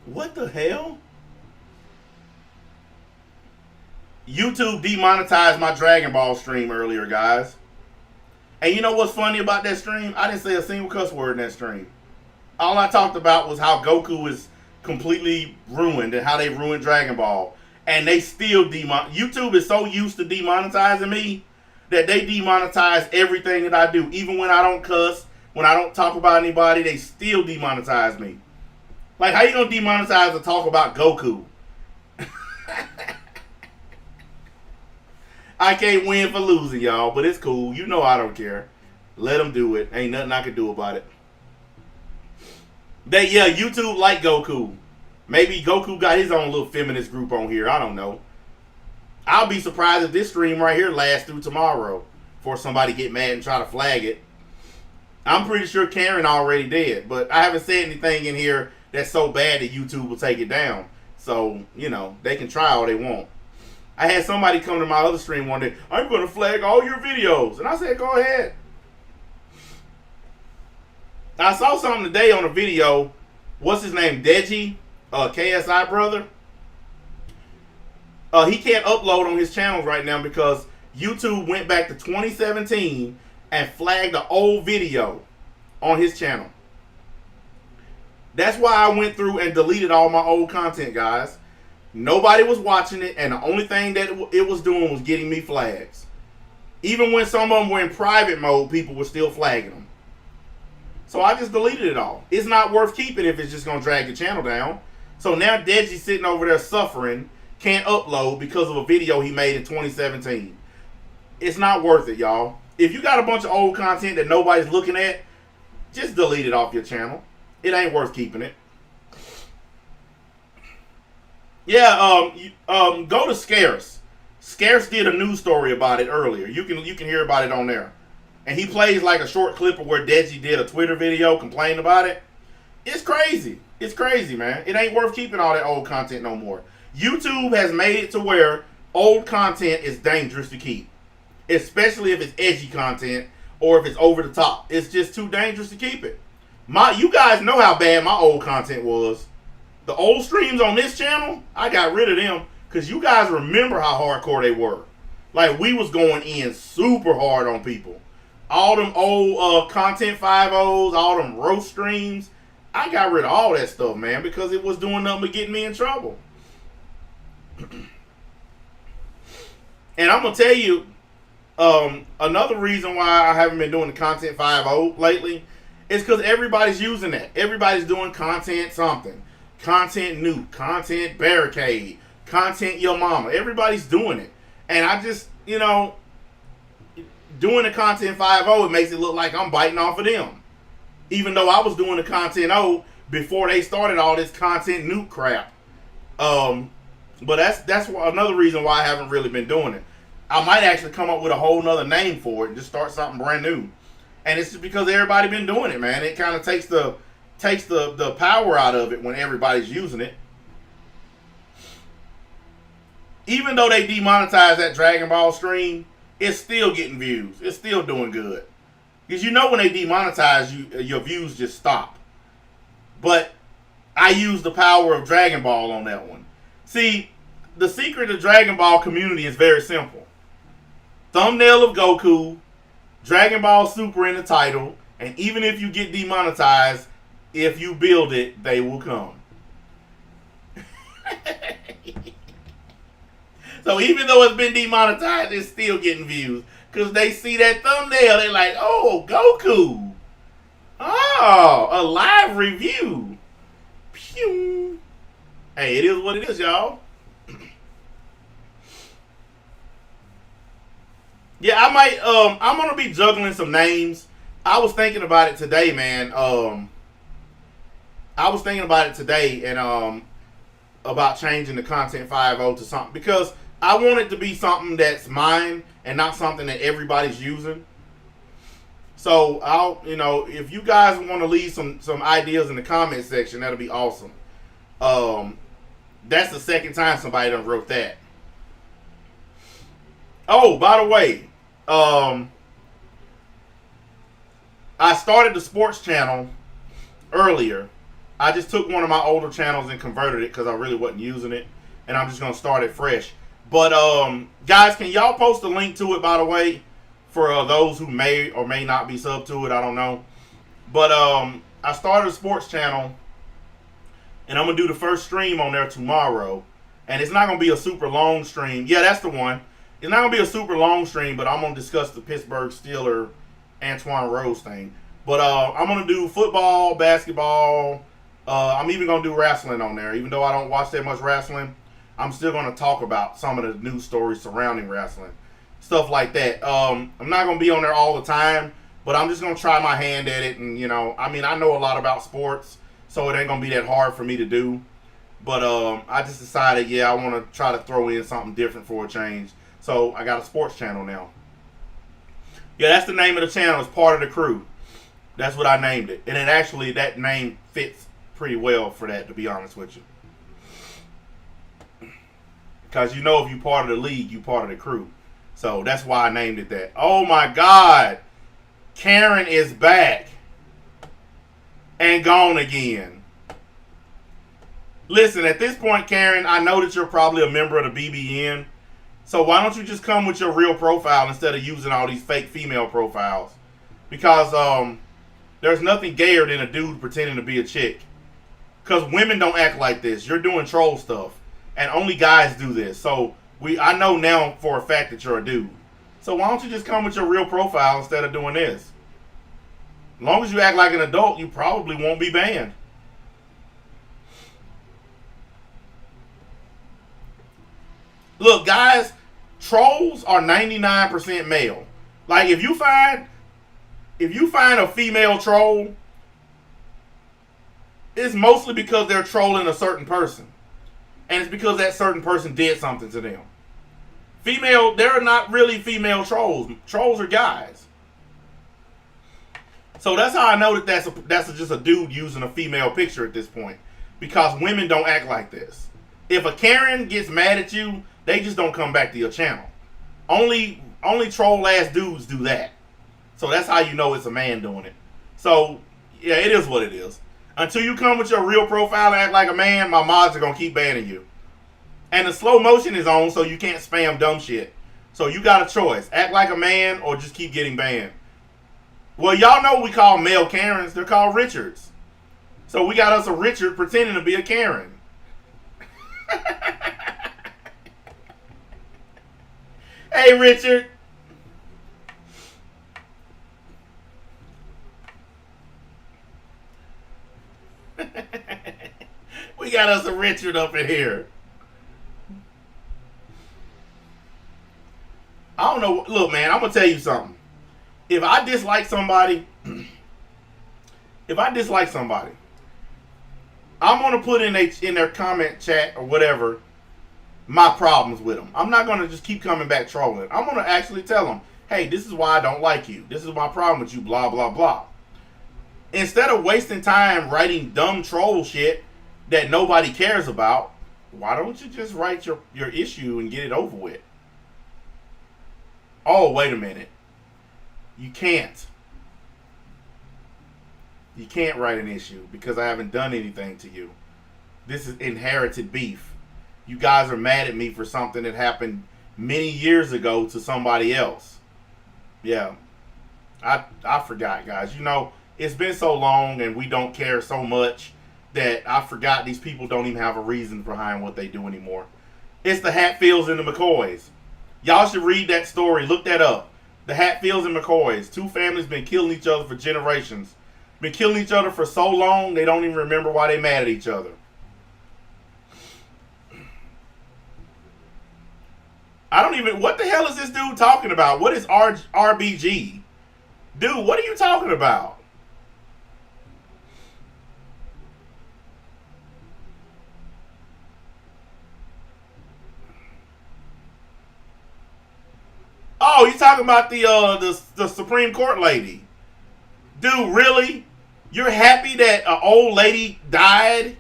What the hell? YouTube demonetized my Dragon Ball stream earlier, guys. And you know what's funny about that stream? I didn't say a single cuss word in that stream. All I talked about was how Goku is completely ruined and how they ruined Dragon Ball. And they still YouTube is so used to demonetizing me that they demonetize everything that I do. Even when I don't cuss, when I don't talk about anybody, they still demonetize me. Like, how you gonna demonetize to talk about Goku? I can't win for losing, y'all, but it's cool. You know I don't care. Let them do it. Ain't nothing I can do about it. YouTube like Goku. Maybe Goku got his own little feminist group on here. I don't know. I'll be surprised if this stream right here lasts through tomorrow before somebody get mad and try to flag it. I'm pretty sure Karen already did, but I haven't said anything in here that's so bad that YouTube will take it down. So, you know, they can try all they want. I had somebody come to my other stream one day, I'm going to flag all your videos. And I said, go ahead. I saw something today on a video. What's his name? Deji? KSI brother. He can't upload on his channels right now because YouTube went back to 2017 and flagged an old video on his channel. That's why I went through and deleted all my old content, guys. Nobody was watching it, and the only thing that it was doing was getting me flags. Even when some of them were in private mode, people were still flagging them. So I just deleted it all. It's not worth keeping if it's just going to drag your channel down. So now Deji's sitting over there suffering, can't upload because of a video he made in 2017. It's not worth it, y'all. If you got a bunch of old content that nobody's looking at, just delete it off your channel. It ain't worth keeping it. Yeah, go to Scarce. Scarce did a news story about it earlier. You can hear about it on there. And he plays like a short clip of where Deji did a Twitter video complaining about it. It's crazy. It's crazy, man. It ain't worth keeping all that old content no more. YouTube has made it to where old content is dangerous to keep. Especially if it's edgy content or if it's over the top. It's just too dangerous to keep it. You guys know how bad my old content was. The old streams on this channel, I got rid of them because you guys remember how hardcore they were. Like, we was going in super hard on people. All them old Content 5.0s, all them roast streams, I got rid of all that stuff, man, because it was doing nothing but getting me in trouble. And I'm going to tell you, Another reason why I haven't been doing the content 5.0 lately is because everybody's using that. Everybody's doing content something, content new, content barricade, content your mama. Everybody's doing it, and I just doing the content 5.0, it makes it look like I'm biting off of them, even though I was doing the content 0 before they started all this content new crap. But that's another reason why I haven't really been doing it. I might actually come up with a whole nother name for it and just start something brand new. And it's just because everybody been doing it, man. It kind of takes the power out of it when everybody's using it. Even though they demonetized that Dragon Ball stream, it's still getting views. It's still doing good. Because when they demonetize you, your views just stop. But I use the power of Dragon Ball on that one. See, the secret of Dragon Ball community is very simple. Thumbnail of Goku, Dragon Ball Super in the title, and even if you get demonetized, if you build it, they will come. So even though it's been demonetized, it's still getting views. Because they see that thumbnail, they're like, oh, Goku. Oh, a live review. Pew. Hey, it is what it is, y'all. Yeah, I might. I'm gonna be juggling some names. I was thinking about it today, man. I was thinking about it today, and about changing the content 5.0 to something because I want it to be something that's mine and not something that everybody's using. So if you guys want to leave some ideas in the comment section, that'll be awesome. That's the second time somebody done wrote that. Oh, by the way, I started the sports channel earlier. I just took one of my older channels and converted it because I really wasn't using it, and I'm just gonna start it fresh. But guys, can y'all post a link to it, by the way, for those who may or may not be sub to it? I don't know. But I started a sports channel, and I'm gonna do the first stream on there tomorrow. And it's not gonna be a super long stream. Yeah, that's the one. It's not gonna be a super long stream, but I'm gonna discuss the Pittsburgh Steelers Antoine Rose thing. But I'm gonna do football, basketball. I'm even gonna do wrestling on there. Even though I don't watch that much wrestling, I'm still gonna talk about some of the news stories surrounding wrestling, stuff like that. I'm not gonna be on there all the time, but I'm just gonna try my hand at it. And I know a lot about sports, so it ain't gonna be that hard for me to do. But I just decided, I want to try to throw in something different for a change. So I got a sports channel now. Yeah, that's the name of the channel. It's Part of the Crew. That's what I named it. And that name fits pretty well for that, to be honest with you. Because if you part of the league, you part of the crew. So that's why I named it that. Oh my God. Karen is back. And gone again. Listen, at this point, Karen, I know that you're probably a member of the BBN. So why don't you just come with your real profile instead of using all these fake female profiles? Because there's nothing gayer than a dude pretending to be a chick. Because women don't act like this. You're doing troll stuff. And only guys do this. So I know now for a fact that you're a dude. So why don't you just come with your real profile instead of doing this? As long as you act like an adult, you probably won't be banned. Look, guys, trolls are 99% male. Like if you find a female troll, it's mostly because they're trolling a certain person. And it's because that certain person did something to them. There are not really female trolls. Trolls are guys. So that's how I know that that's just a dude using a female picture at this point. Because women don't act like this. If a Karen gets mad at you, they just don't come back to your channel. Only troll ass dudes do that. So that's how you know it's a man doing it. So yeah, it is what it is. Until you come with your real profile and act like a man, my mods are going to keep banning you. And the slow motion is on, so you can't spam dumb shit. So you got a choice. Act like a man or just keep getting banned. Well, y'all know we call male Karens. They're called Richards. So we got us a Richard pretending to be a Karen. Hey, Richard. We got us a Richard up in here. I don't know. Look, man, I'm gonna tell you something. If I dislike somebody, I'm gonna put in their comment chat or whatever my problems with them. I'm not gonna just keep coming back trolling. I'm gonna actually tell them, hey, this is why I don't like you. This is my problem with you. Blah blah blah. Instead of wasting time writing dumb troll shit that nobody cares about, why don't you just write your issue and get it over with? Oh, wait a minute. You can't. You can't write an issue because I haven't done anything to you. This is inherited beef. You guys are mad at me for something that happened many years ago to somebody else. Yeah. I forgot, guys. You know, it's been so long and we don't care so much that I forgot these people don't even have a reason behind what they do anymore. It's the Hatfields and the McCoys. Y'all should read that story. Look that up. The Hatfields and McCoys. Two families been killing each other for generations. Been killing each other for so long they don't even remember why they mad at each other. I don't even... What the hell is this dude talking about? What is RBG? Dude, what are you talking about? Oh, you talking about the Supreme Court lady? Dude, really? You're happy that an old lady died?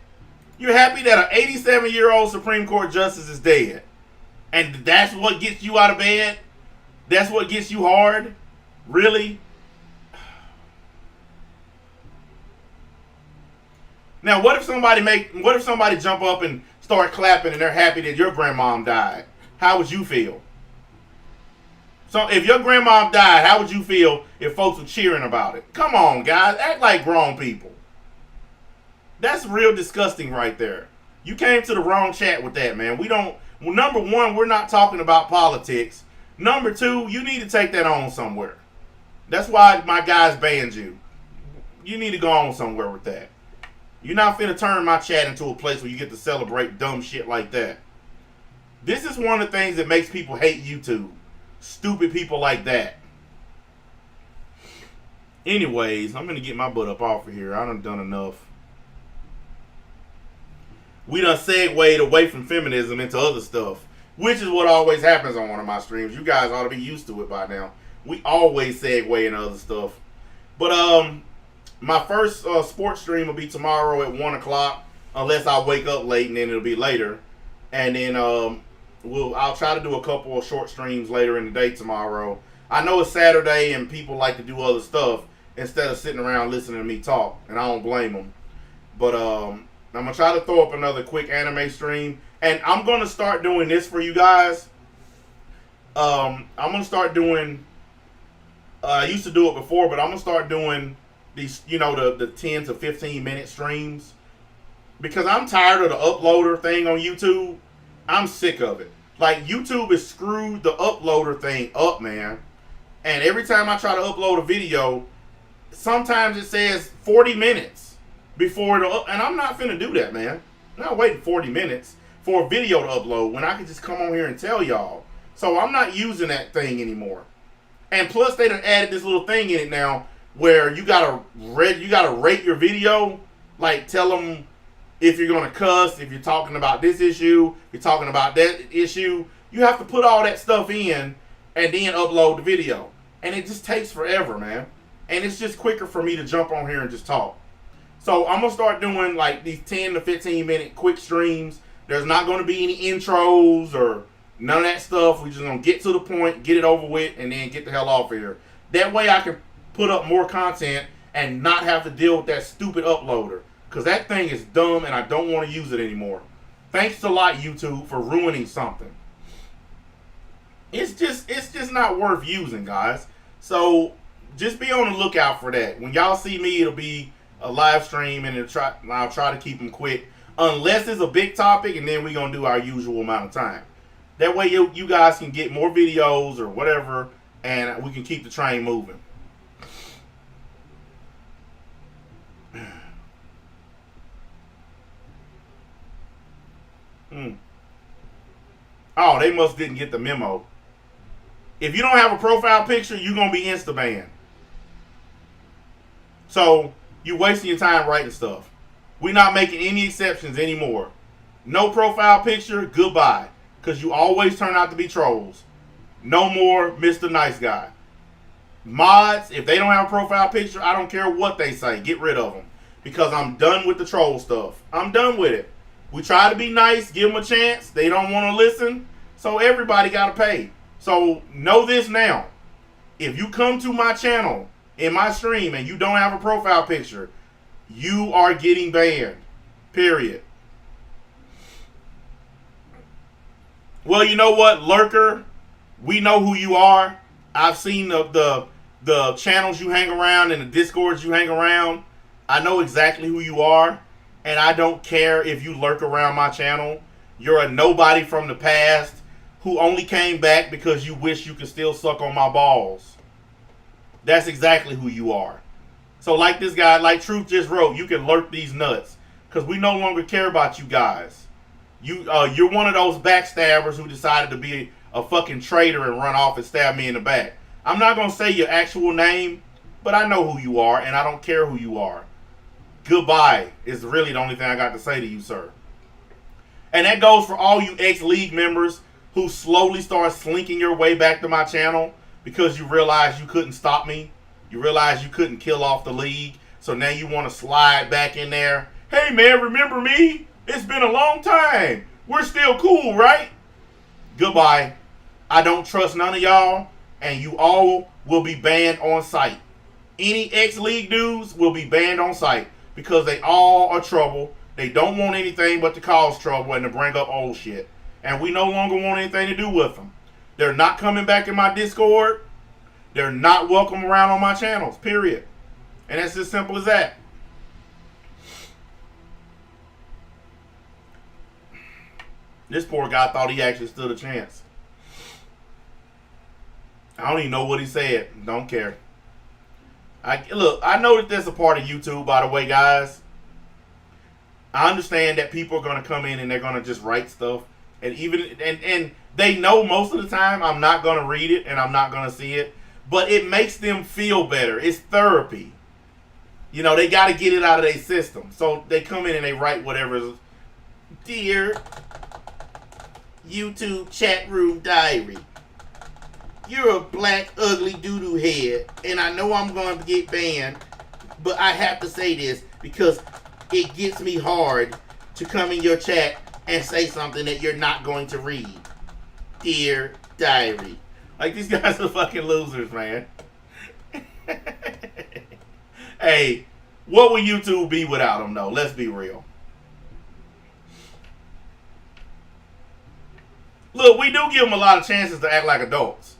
You're happy that an 87-year-old Supreme Court justice is dead? And that's what gets you out of bed? That's what gets you hard? Really? Now, what if somebody jump up and start clapping and they're happy that your grandmom died? How would you feel? So if your grandmom died, how would you feel if folks were cheering about it? Come on, guys. Act like grown people. That's real disgusting right there. You came to the wrong chat with that, man. Well, number one, we're not talking about politics. Number two, you need to take that on somewhere. That's why my guys banned you. You need to go on somewhere with that. You're not finna turn my chat into a place where you get to celebrate dumb shit like that. This is one of the things that makes people hate YouTube. Stupid people like that. Anyways, I'm gonna get my butt up off of here. I done enough. We done segued away from feminism into other stuff, which is what always happens on one of my streams. You guys ought to be used to it by now. We always segue into other stuff. But my first sports stream will be tomorrow at 1 o'clock, unless I wake up late, and then it'll be later. And then I'll try to do a couple of short streams later in the day tomorrow. I know it's Saturday and people like to do other stuff instead of sitting around listening to me talk, and I don't blame them. But I'm going to try to throw up another quick anime stream, and I'm going to start doing this for you guys. I'm going to start doing, I used to do it before, but I'm going to start doing these, the 10 to 15 minute streams, because I'm tired of the uploader thing on YouTube. I'm sick of it. Like, YouTube has screwed the uploader thing up, man. And every time I try to upload a video, sometimes it says 40 minutes before and I'm not finna do that, man. I'm not waiting 40 minutes for a video to upload when I can just come on here and tell y'all. So I'm not using that thing anymore. And plus, they done added this little thing in it now where you gotta rate your video. Like, tell them if you're going to cuss, if you're talking about this issue, you're talking about that issue. You have to put all that stuff in and then upload the video. And it just takes forever, man. And it's just quicker for me to jump on here and just talk. So I'm going to start doing like these 10 to 15 minute quick streams. There's not going to be any intros or none of that stuff. We're just going to get to the point, get it over with, and then get the hell off of here. That way I can put up more content and not have to deal with that stupid uploader. Because that thing is dumb and I don't want to use it anymore. Thanks a lot, YouTube, for ruining something. It's just not worth using, guys. So just be on the lookout for that. When y'all see me, it'll be a live stream, and I'll try to keep them quick. Unless it's a big topic, and then we're going to do our usual amount of time. That way you guys can get more videos or whatever, and we can keep the train moving. Oh, they must didn't get the memo. If you don't have a profile picture, you're going to be insta-banned. So, you wasting your time writing stuff. We're not making any exceptions anymore. No profile picture, goodbye. Because you always turn out to be trolls. No more Mr. Nice Guy. Mods, if they don't have a profile picture, I don't care what they say. Get rid of them. Because I'm done with the troll stuff. I'm done with it. We try to be nice, give them a chance. They don't want to listen. So everybody got to pay. So know this now. If you come to my channel, in my stream, and you don't have a profile picture, you are getting banned. Period. Well, you know what, Lurker? We know who you are. I've seen the channels you hang around and the Discords you hang around. I know exactly who you are. And I don't care if you lurk around my channel. You're a nobody from the past who only came back because you wish you could still suck on my balls. That's exactly who you are. So like this guy, like Truth just wrote, you can lurk these nuts. Because we no longer care about you guys. You're one of those backstabbers who decided to be a fucking traitor and run off and stab me in the back. I'm not going to say your actual name, but I know who you are and I don't care who you are. Goodbye is really the only thing I got to say to you, sir. And that goes for all you ex-League members who slowly start slinking your way back to my channel because you realize you couldn't stop me. You realize you couldn't kill off the League. So now you want to slide back in there. Hey, man, remember me? It's been a long time. We're still cool, right? Goodbye. I don't trust none of y'all. And you all will be banned on sight. Any ex-League dudes will be banned on sight. Because they all are trouble. They don't want anything but to cause trouble and to bring up old shit. And we no longer want anything to do with them. They're not coming back in my Discord. They're not welcome around on my channels, period. And it's as simple as that. This poor guy thought he actually stood a chance. I don't even know what he said. Don't care. Look, I know that that's a part of YouTube, by the way, guys. I understand that people are going to come in and they're going to just write stuff. And and they know most of the time I'm not going to read it and I'm not going to see it. But it makes them feel better. It's therapy. You know, they got to get it out of their system. So they come in and they write whatever. Dear YouTube chat room diary. You're a black, ugly doo-doo head, and I know I'm going to get banned, but I have to say this because it gets me hard to come in your chat and say something that you're not going to read. Dear diary. Like, these guys are fucking losers, man. Hey, what would YouTube be without them, though? Let's be real. Look, we do give them a lot of chances to act like adults.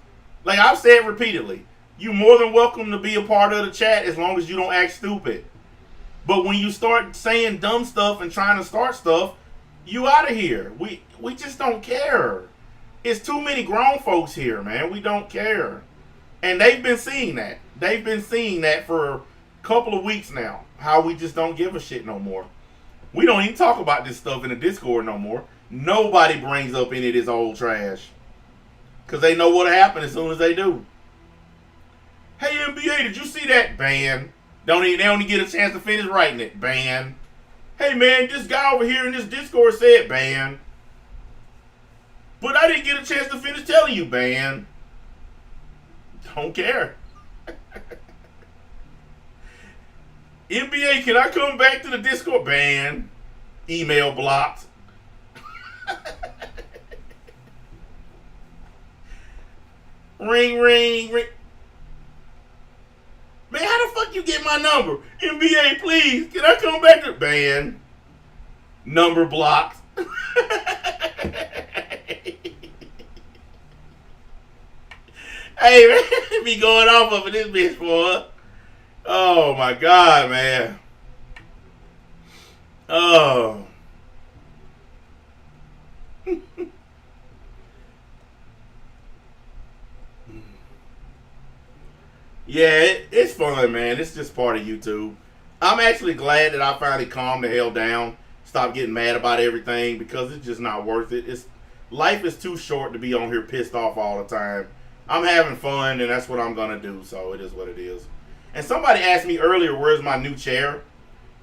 Like I've said repeatedly, you're more than welcome to be a part of the chat as long as you don't act stupid. But when you start saying dumb stuff and trying to start stuff, you out of here. We just don't care. It's too many grown folks here, man. We don't care. And they've been seeing that. They've been seeing that for a couple of weeks now. How we just don't give a shit no more. We don't even talk about this stuff in the Discord no more. Nobody brings up any of this old trash. Because they know what'll happen as soon as they do. Hey, NBA, did you see that? Ban. They only get a chance to finish writing it. Ban. Hey, man, this guy over here in this Discord said ban. But I didn't get a chance to finish telling you ban. Don't care. NBA, can I come back to the Discord? Ban. Email blocked. Ring, ring, ring. Man, how the fuck you get my number? NBA, please, can I come back to ban? Number blocked. Hey, man, be going off of this bitch, boy. Oh, my God, man. Oh. Yeah, it's fun, man. It's just part of YouTube. I'm actually glad that I finally calmed the hell down. Stop getting mad about everything because it's just not worth it. Life is too short to be on here pissed off all the time. I'm having fun, and that's what I'm gonna do. So it is what it is. And somebody asked me earlier, where's my new chair?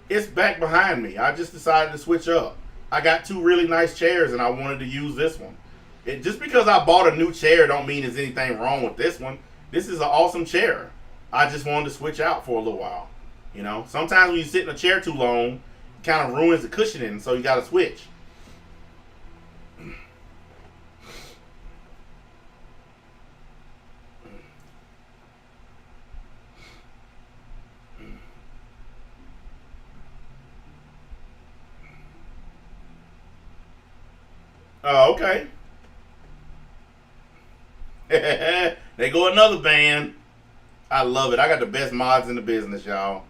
It's back behind me. I just decided to switch up. I got 2 really nice chairs, and I wanted to use this one. Just because I bought a new chair don't mean there's anything wrong with this one. This is an awesome chair. I just wanted to switch out for a little while. You know, sometimes when you sit in a chair too long, it kind of ruins the cushioning, so you got to switch. Oh, okay. They go another band. I love it. I got the best mods in the business, y'all.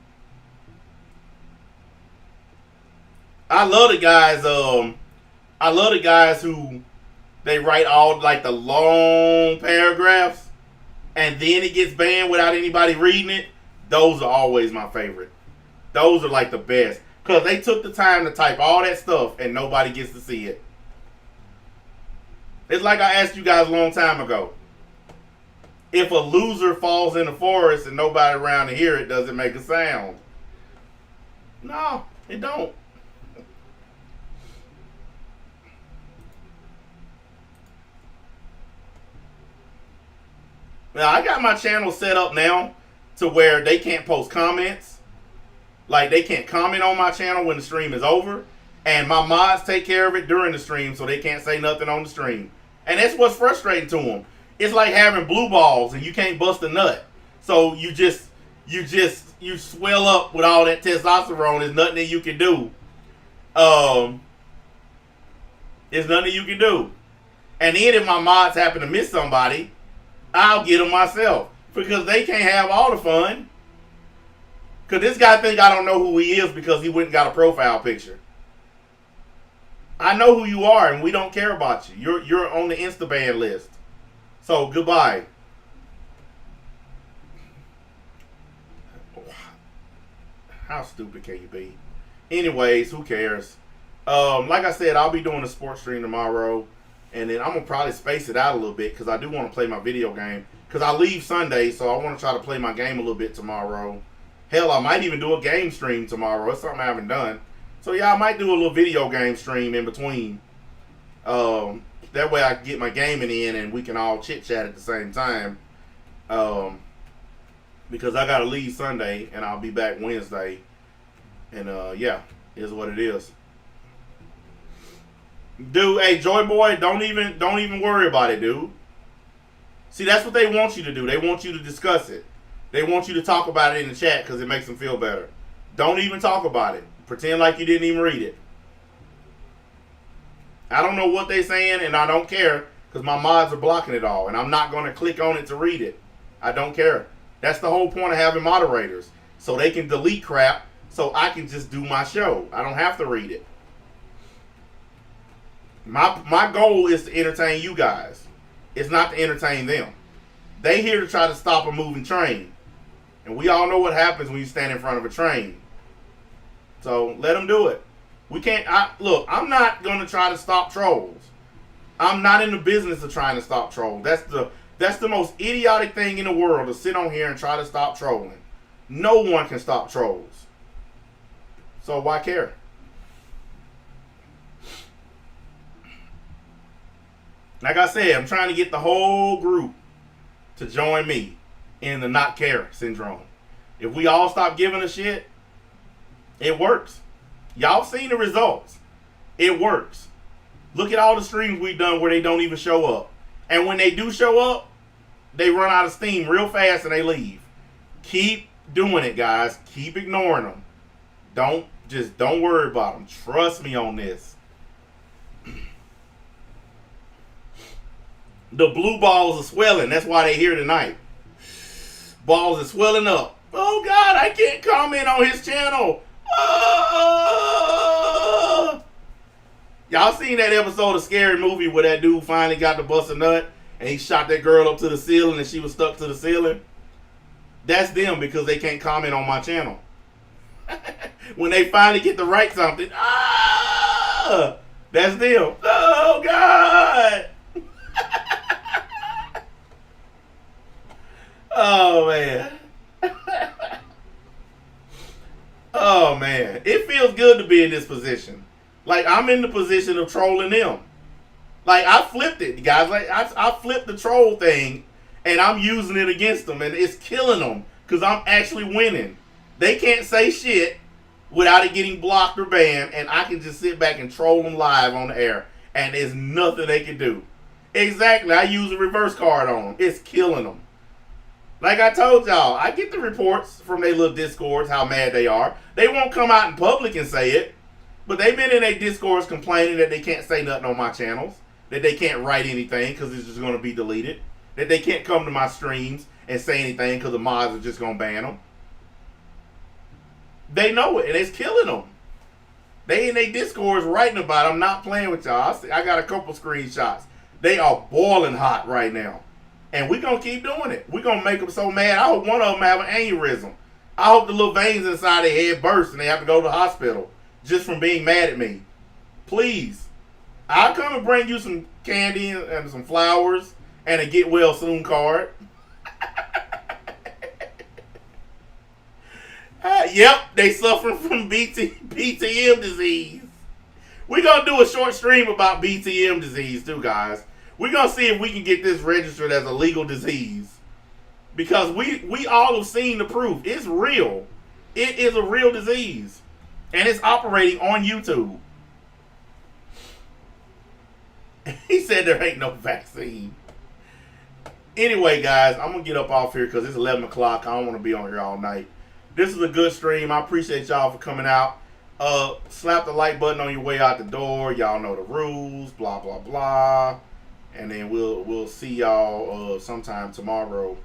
I love the guys. I love the guys who they write all like the long paragraphs, and then it gets banned without anybody reading it. Those are always my favorite. Those are like the best because they took the time to type all that stuff, and nobody gets to see it. It's like I asked you guys a long time ago. If a loser falls in the forest and nobody around to hear it, does it make a sound? No, it don't. Now, I got my channel set up now to where they can't post comments. Like, they can't comment on my channel when the stream is over. And my mods take care of it during the stream so they can't say nothing on the stream. And that's what's frustrating to them. It's like having blue balls and you can't bust a nut. So you swell up with all that testosterone. There's nothing that you can do. There's nothing you can do. And then if my mods happen to miss somebody, I'll get them myself. Because they can't have all the fun. Because this guy think I don't know who he is because he went and got a profile picture. I know who you are and we don't care about you. You're on the Instaban list. So, goodbye. How stupid can you be? Anyways, who cares? Like I said, I'll be doing a sports stream tomorrow. And then I'm going to probably space it out a little bit because I do want to play my video game. Because I leave Sunday, so I want to try to play my game a little bit tomorrow. Hell, I might even do a game stream tomorrow. It's something I haven't done. So, yeah, I might do a little video game stream in between. That way I can get my gaming in and we can all chit-chat at the same time. Because I got to leave Sunday and I'll be back Wednesday. And, yeah, is what it is. Dude, hey, Joy Boy, don't even worry about it, dude. See, that's what they want you to do. They want you to discuss it. They want you to talk about it in the chat because it makes them feel better. Don't even talk about it. Pretend like you didn't even read it. I don't know what they're saying, and I don't care because my mods are blocking it all, and I'm not going to click on it to read it. I don't care. That's the whole point of having moderators, so they can delete crap so I can just do my show. I don't have to read it. My goal is to entertain you guys. It's not to entertain them. They here to try to stop a moving train, and we all know what happens when you stand in front of a train. So let them do it. We can't. Look, I'm not going to try to stop trolls. I'm not in the business of trying to stop trolls. That's the most idiotic thing in the world to sit on here and try to stop trolling. No one can stop trolls. So why care? Like I said, I'm trying to get the whole group to join me in the not care syndrome. If we all stop giving a shit, it works. Y'all seen the results. It works. Look at all the streams we've done where they don't even show up. And when they do show up, they run out of steam real fast and they leave. Keep doing it, guys. Keep ignoring them. Don't worry about them. Trust me on this. The blue balls are swelling. That's why they're here tonight. Balls are swelling up. Oh, God, I can't comment on his channel. Y'all seen that episode of Scary Movie where that dude finally got to bust a nut and he shot that girl up to the ceiling and she was stuck to the ceiling? That's them because they can't comment on my channel. When they finally get to write something, That's them. Oh God. Oh man. Oh man. It feels good to be in this position. Like I'm in the position of trolling them. Like I flipped it, guys. Like I flipped the troll thing, and I'm using it against them, and it's killing them because I'm actually winning. They can't say shit without it getting blocked or banned, and I can just sit back and troll them live on the air, and there's nothing they can do. Exactly. I use a reverse card on them. It's killing them. Like I told y'all, I get the reports from their little discords how mad they are. They won't come out in public and say it, but they've been in their discords complaining that they can't say nothing on my channels, that they can't write anything because it's just going to be deleted, that they can't come to my streams and say anything because the mods are just going to ban them. They know it, and it's killing them. They in their discords writing about it. I'm not playing with y'all. I got a couple screenshots. They are boiling hot right now. And we're going to keep doing it. We're going to make them so mad. I hope one of them have an aneurysm. I hope the little veins inside their head burst and they have to go to the hospital just from being mad at me. Please. I'll come and bring you some candy and some flowers and a get well soon card. Yep, they suffering from BTM disease. We're going to do a short stream about BTM disease too, guys. We're going to see if we can get this registered as a legal disease. Because we all have seen the proof. It's real. It is a real disease. And it's operating on YouTube. He said there ain't no vaccine. Anyway, guys, I'm going to get up off here because it's 11 o'clock. I don't want to be on here all night. This is a good stream. I appreciate y'all for coming out. Slap the like button on your way out the door. Y'all know the rules. Blah, blah, blah. And then we'll see y'all sometime tomorrow.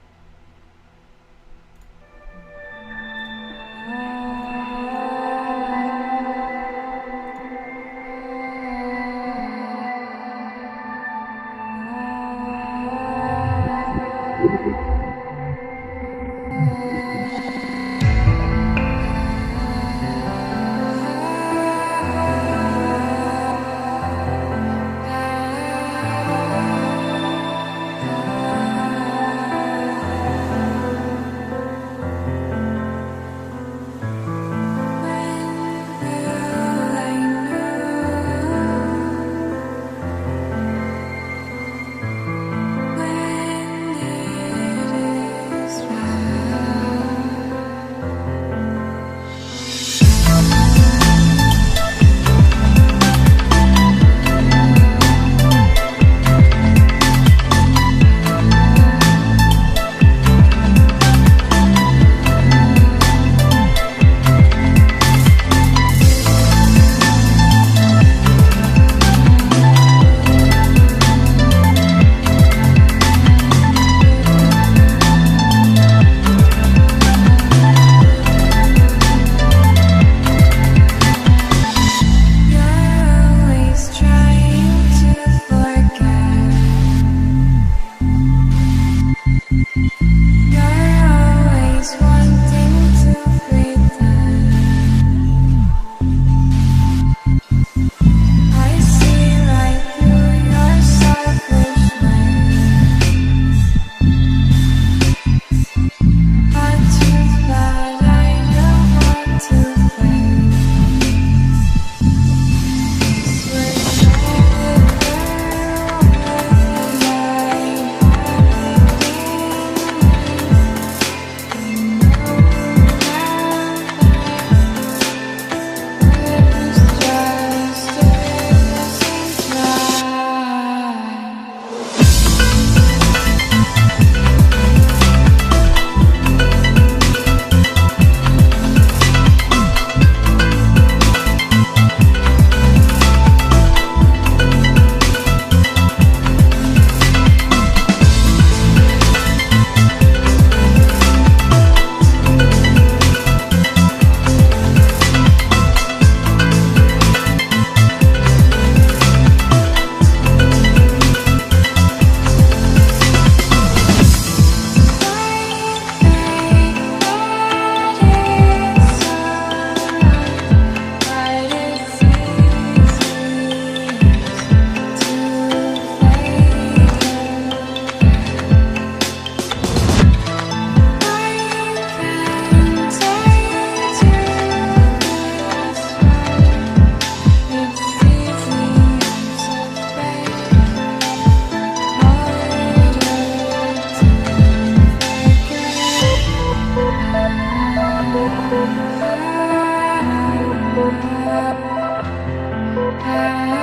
back.